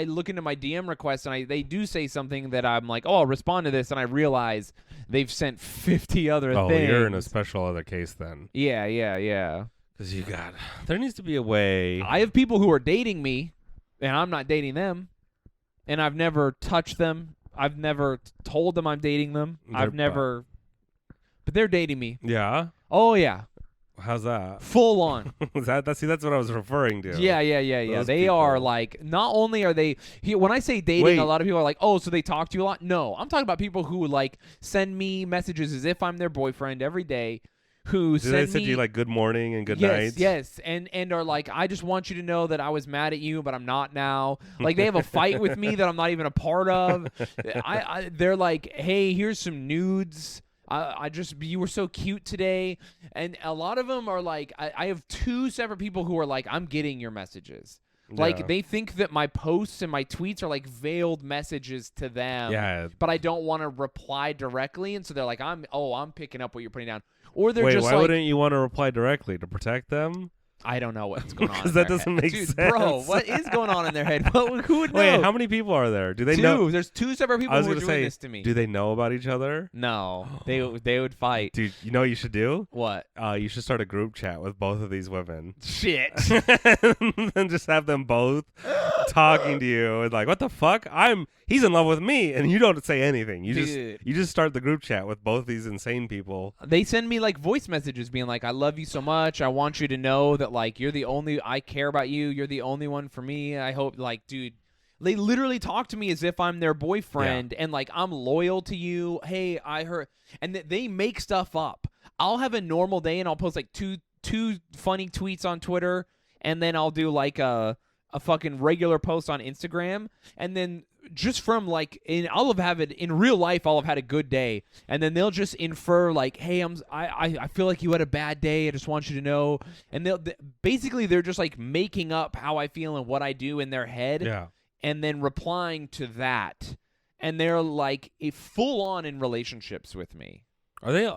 look into my DM requests, and they do say something that I'm like, oh, I'll respond to this, and I realize they've sent 50 other things. Oh, you're in a special other case then. Yeah. Because there needs to be a way. I have people who are dating me, and I'm not dating them, and I've never touched them. I've never told them I'm dating them. But they're dating me. Yeah? Oh, yeah. How's that? Full on. That's what I was referring to. Yeah. They are like, not only are they, when I say dating, a lot of people are like, oh, so they talk to you a lot? No, I'm talking about people who like send me messages as if I'm their boyfriend every day. Do they send you like good morning and good night? Yes, and are like, I just want you to know that I was mad at you, but I'm not now. Like they have a fight with me that I'm not even a part of. They're like, hey, here's some nudes. You were so cute today. And a lot of them are like, I have 2 separate people who are like, I'm getting your messages. Like they think that my posts and my tweets are like veiled messages to them. Yeah. But I don't want to reply directly. And so they're like, I'm picking up what you're putting down. Or they're just why wouldn't you want to reply directly? To protect them? I don't know what's going on. Because that doesn't make sense. Bro, what is going on in their head? Who would know? Wait, how many people are there? Do they 2. know? There's 2 separate people who are doing this to me. Do they know about each other? No. They would fight. Dude, you know what you should do? What? You should start a group chat with both of these women. Shit. And just have them both talking to you and like, what the fuck? He's in love with me, and you don't say anything. You just start the group chat with both these insane people. They send me like voice messages being like, I love you so much. I want you to know that like you're the only, I care about you. You're the only one for me. I hope, like, dude, they literally talk to me as if I'm their boyfriend and like, I'm loyal to you. Hey, I heard, and they make stuff up. I'll have a normal day and I'll post like two funny tweets on Twitter, and then I'll do like a fucking regular post on Instagram, and then just from like I'll have it in real life. I'll have had a good day, and then they'll just infer like, "Hey, I feel like you had a bad day. I just want you to know." And they're just like making up how I feel and what I do in their head, and then replying to that. And they're like full on in relationships with me. Are they?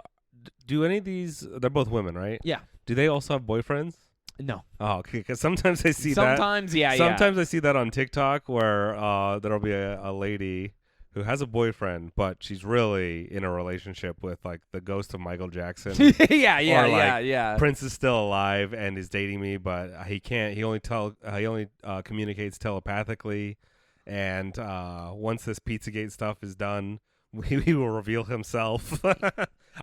Do any of these? They're both women, right? Yeah. Do they also have boyfriends? No. Oh, okay. Because sometimes I see that. Sometimes, yeah. Sometimes I see that on TikTok where there'll be a lady who has a boyfriend, but she's really in a relationship with like the ghost of Michael Jackson. yeah. Prince is still alive and is dating me, but he can't. He only communicates telepathically. And once this Pizzagate stuff is done, he will reveal himself.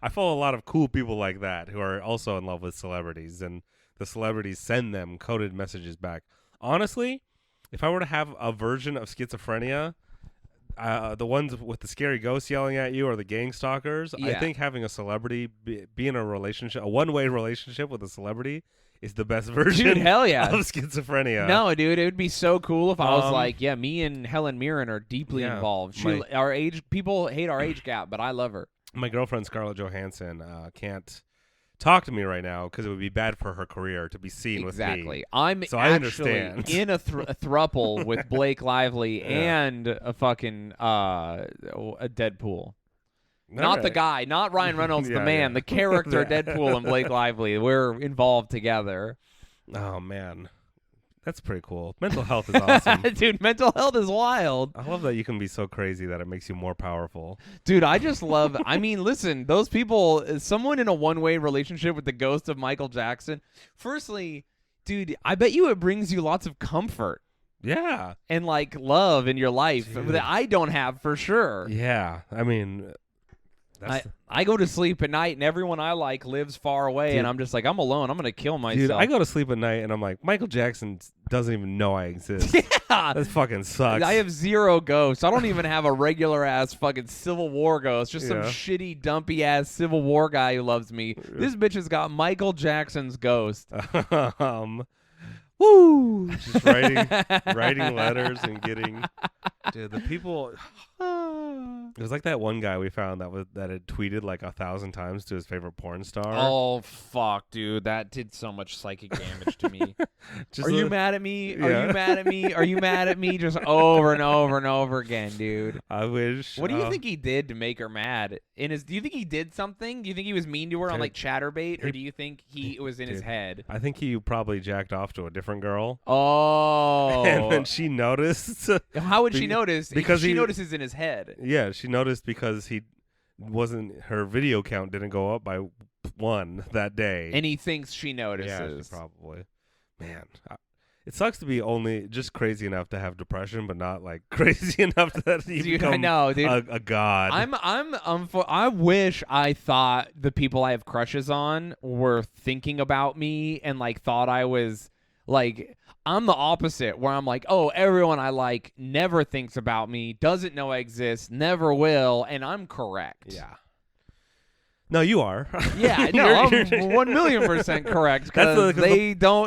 I follow a lot of cool people like that who are also in love with celebrities, and the celebrities send them coded messages back. Honestly, if I were to have a version of schizophrenia, the ones with the scary ghosts yelling at you or the gang stalkers, I think having a celebrity be in a relationship, a one-way relationship with a celebrity, is the best version of schizophrenia. No, dude, it would be so cool if I was like, yeah, me and Helen Mirren are deeply involved. People hate our age gap, but I love her. My girlfriend Scarlett Johansson can't talk to me right now because it would be bad for her career to be seen with me. Exactly. I'm so I understand. in a throuple with Blake Lively and a fucking a Deadpool. Not the guy, not Ryan Reynolds, the man, the character Deadpool and Blake Lively. We're involved together. Oh, man. That's pretty cool. Mental health is awesome. Dude, mental health is wild. I love that you can be so crazy that it makes you more powerful. Dude, I just love, I mean, listen, those people, someone in a one-way relationship with the ghost of Michael Jackson, firstly, dude, I bet you it brings you lots of comfort. Yeah. And, like, love in your life that I don't have for sure. Yeah. I mean... I go to sleep at night and everyone I like lives far away, and I'm just like, I'm alone. I'm going to kill myself. Dude, I go to sleep at night and I'm like, Michael Jackson doesn't even know I exist. Yeah. That fucking sucks. I have zero ghosts. I don't even have a regular ass fucking Civil War ghost. Just some shitty, dumpy ass Civil War guy who loves me. This bitch has got Michael Jackson's ghost. Woo! Just writing letters and getting... Dude, the people... It was like that one guy we found that had tweeted like 1,000 times to his favorite porn star. Oh, fuck, dude. That did so much psychic damage to me. Are you mad at me? Yeah. Are you mad at me? Are you mad at me? Just over and over and over again, dude. I wish. What do you think he did to make her mad? Do you think he did something? Do you think he was mean to her on like Chatterbait? Or do you think he was in his head? I think he probably jacked off to a different girl. Oh. And then she noticed. How would she notice? Because she notices in his head. Yeah, she noticed because her video count didn't go up by 1 that day. And he thinks she notices. Yeah, probably. Man, it sucks to be only just crazy enough to have depression, but not like crazy enough that you become a god. I wish I thought the people I have crushes on were thinking about me and like thought I was like, I'm the opposite, where I'm like, oh, everyone I like never thinks about me, doesn't know I exist, never will, and I'm correct. Yeah. No, you are. Yeah, no, I'm 1,000,000% correct, because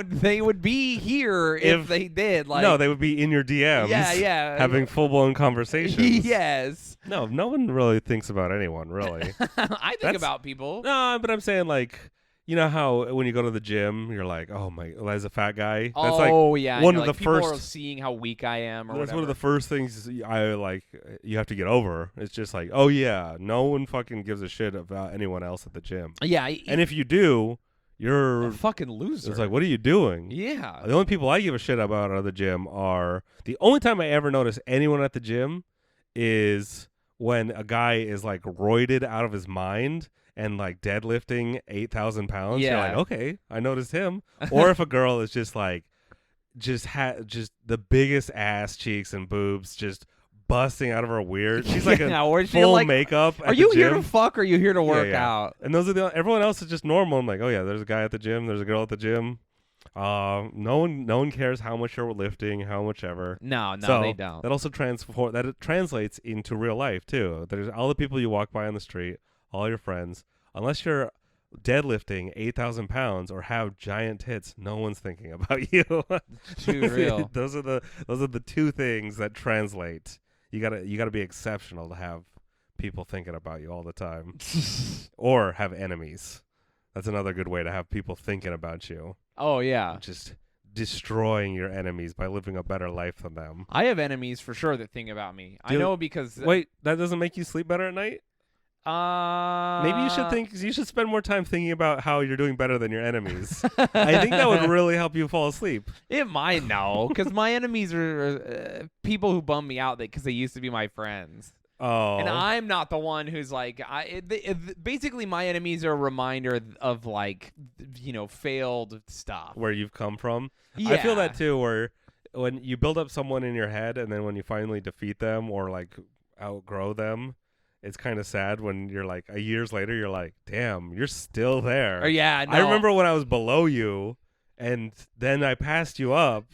they would be here if they did. Like, no, they would be in your DMs. Yeah. Having full-blown conversations. Yes. No one really thinks about anyone, really. I think about people. No, but I'm saying, like, you know how when you go to the gym, you're like, oh my, as a fat guy. That's one of the people first. Are seeing how weak I am, or that's whatever. one of the first things I like. You have to get over. It's just like, oh yeah, no one fucking gives a shit about anyone else at the gym. Yeah, and if you do, you're a fucking loser. It's like, what are you doing? Yeah. The only people I give a shit about at the gym are the only time I ever notice anyone at the gym is when a guy is like roided out of his mind and like deadlifting 8,000 pounds. Yeah. You're like, okay, I noticed him. Or if a girl is just like, just the biggest ass cheeks and boobs, just busting out of her weird. She's like full makeup. Are you here to fuck or are you here to work out? And everyone else is just normal. I'm like, oh yeah, there's a guy at the gym. There's a girl at the gym. No one cares how much you're lifting, how much ever. No, so they don't. That also translates into real life too. There's all the people you walk by on the street, all your friends. Unless you're deadlifting 8,000 pounds or have giant tits, no one's thinking about you. Too real. Those are the two things that translate. You gotta be exceptional to have people thinking about you all the time, or have enemies. That's another good way to have people thinking about you. Oh yeah, just destroying your enemies by living a better life than them. I have enemies for sure that think about me. I know because wait, that doesn't make you sleep better at night? Maybe you should spend more time thinking about how you're doing better than your enemies. I think that would really help you fall asleep. It might, no, because my enemies are people who bum me out because they used to be my friends. Oh. And I'm not the one who's like, basically my enemies are a reminder of like, failed stuff. Where you've come from. Yeah. I feel that too, where when you build up someone in your head and then when you finally defeat them or like outgrow them, it's kind of sad when you're like, years later, you're like, damn, you're still there. Oh, yeah. No. I remember when I was below you and then I passed you up.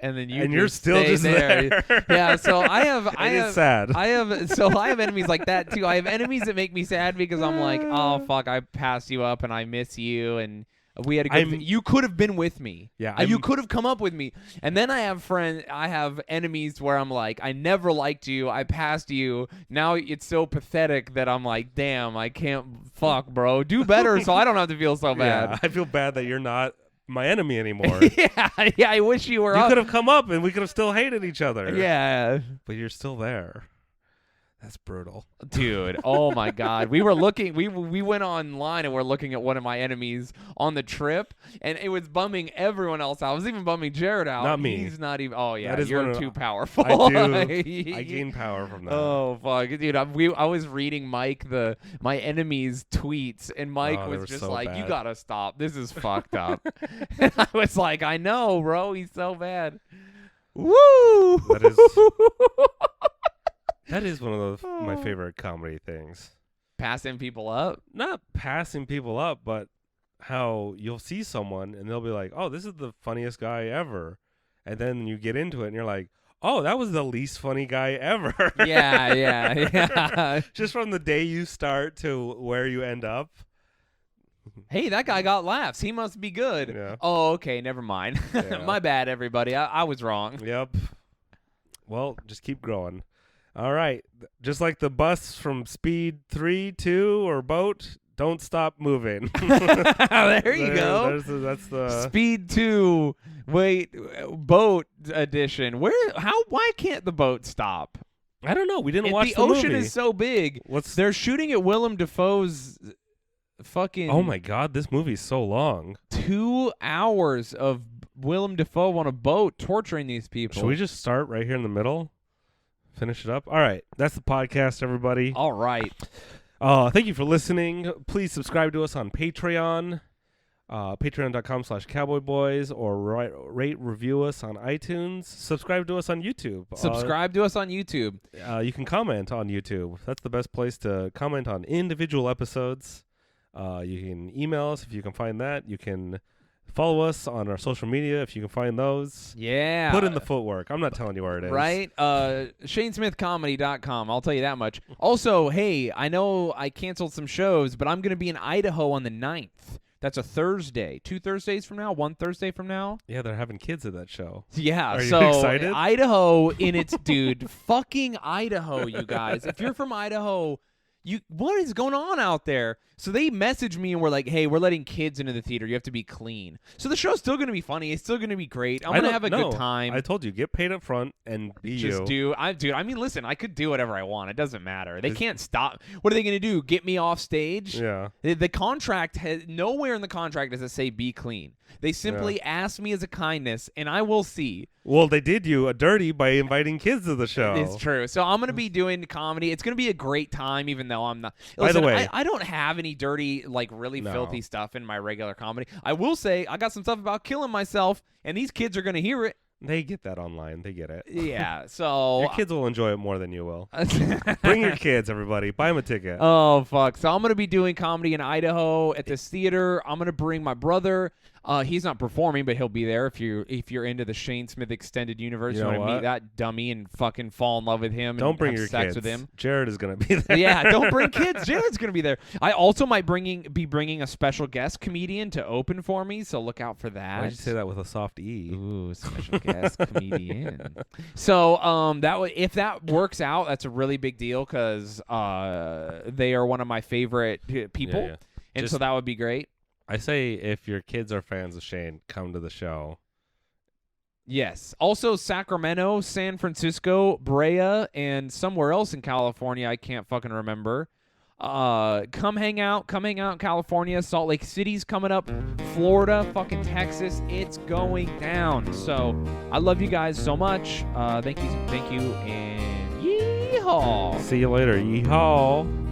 And then you're still just there. Yeah, so I have sad. I have enemies like that too. I have enemies that make me sad because I'm like, oh fuck, I passed you up and I miss you and we had a good you could have been with me. Yeah. You could have come up with me. And then I have enemies where I'm like, I never liked you. I passed you. Now it's so pathetic that I'm like, damn, I can't fuck, bro. Do better so I don't have to feel so bad. Yeah, I feel bad that you're not my enemy anymore. yeah, I wish you were. You could have come up and we could have still hated each other. Yeah. But you're still there. That's brutal. Dude, oh my God. We were looking, we went online and we're looking at one of my enemies on the trip, and it was bumming everyone else out. I was even bumming Jared out. Not me. He's not even, oh yeah, that is you're too powerful. I do. I gain power from that. Oh, fuck. Dude, I was reading Mike, my enemy's tweets, and Mike was just so like, bad. You gotta stop. This is fucked up. And I was like, I know, bro. He's so bad. Woo! That is one of my favorite comedy things. Passing people up? Not passing people up, but how you'll see someone and they'll be like, oh, this is the funniest guy ever. And then you get into it and you're like, oh, that was the least funny guy ever. Yeah. Just from the day you start to where you end up. Hey, that guy got laughs. He must be good. Yeah. Oh, okay. Never mind. Yeah. My bad, everybody. I was wrong. Yep. Well, just keep growing. All right. Just like the bus from Speed 3, 2, or boat, don't stop moving. There you go. That's the Speed 2, boat edition. Why can't the boat stop? I don't know. We didn't watch the movie. The ocean movie. is so big. They're shooting at Willem Dafoe's fucking... Oh, my God. This movie's so long. 2 hours of Willem Dafoe on a boat torturing these people. Should we just start right here in the middle? Finish it up. All right. That's the podcast, everybody. All right. Thank you for listening. Please subscribe to us on Patreon, patreon.com/cowboyboys, or rate, review us on iTunes. Subscribe to us on YouTube. You can comment on YouTube. That's the best place to comment on individual episodes. You can email us if you can find that. You can follow us on our social media if you can find those. Yeah. Put in the footwork. I'm not telling you where it is. Right? ShayneSmithComedy.com. I'll tell you that much. Also, hey, I know I canceled some shows, but I'm going to be in Idaho on the 9th. That's a Thursday. 2 Thursdays from now? 1 Thursday from now? Yeah, they're having kids at that show. Yeah. Are you excited? Idaho in its... Dude, fucking Idaho, you guys. If you're from Idaho... What is going on out there? So they messaged me and were like, hey, we're letting kids into the theater. You have to be clean. So the show's still going to be funny. It's still going to be great. I'm going to have a good time. I told you, get paid up front and be Just you. Dude, I mean, listen, I could do whatever I want. It doesn't matter. They can't stop. What are they going to do? Get me off stage? Yeah. The contract has nowhere in the contract does it say be clean. They simply asked me as a kindness, and I will see. Well, they did you a dirty by inviting kids to the show. It's true. So I'm going to be doing comedy. It's going to be a great time, even though I'm not. By the way, I don't have any dirty, really filthy stuff in my regular comedy. I will say I got some stuff about killing myself, and these kids are going to hear it. They get that online. They get it. Yeah, so... Your kids will enjoy it more than you will. Bring your kids, everybody. Buy them a ticket. Oh, fuck. So I'm going to be doing comedy in Idaho at this theater. I'm going to bring my brother. He's not performing, but he'll be there if you're into the Shayne Smith Extended Universe. You want to meet that dummy and fucking fall in love with him don't and bring have your sex kids. with him. Jared is going to be there. Yeah, don't bring kids. Jared's going to be there. I also might be bringing a special guest comedian to open for me, so look out for that. Why'd you say that with a soft E? Ooh, special guest comedian. So if that works out, that's a really big deal because they are one of my favorite people, and so that would be great. I say if your kids are fans of Shayne, come to the show. Yes. Also, Sacramento, San Francisco, Brea, and somewhere else in California. I can't fucking remember. Come hang out in California. Salt Lake City's coming up. Florida, fucking Texas. It's going down. So I love you guys so much. Thank you, and yeehaw. Yeehaw. See you later. Yeehaw.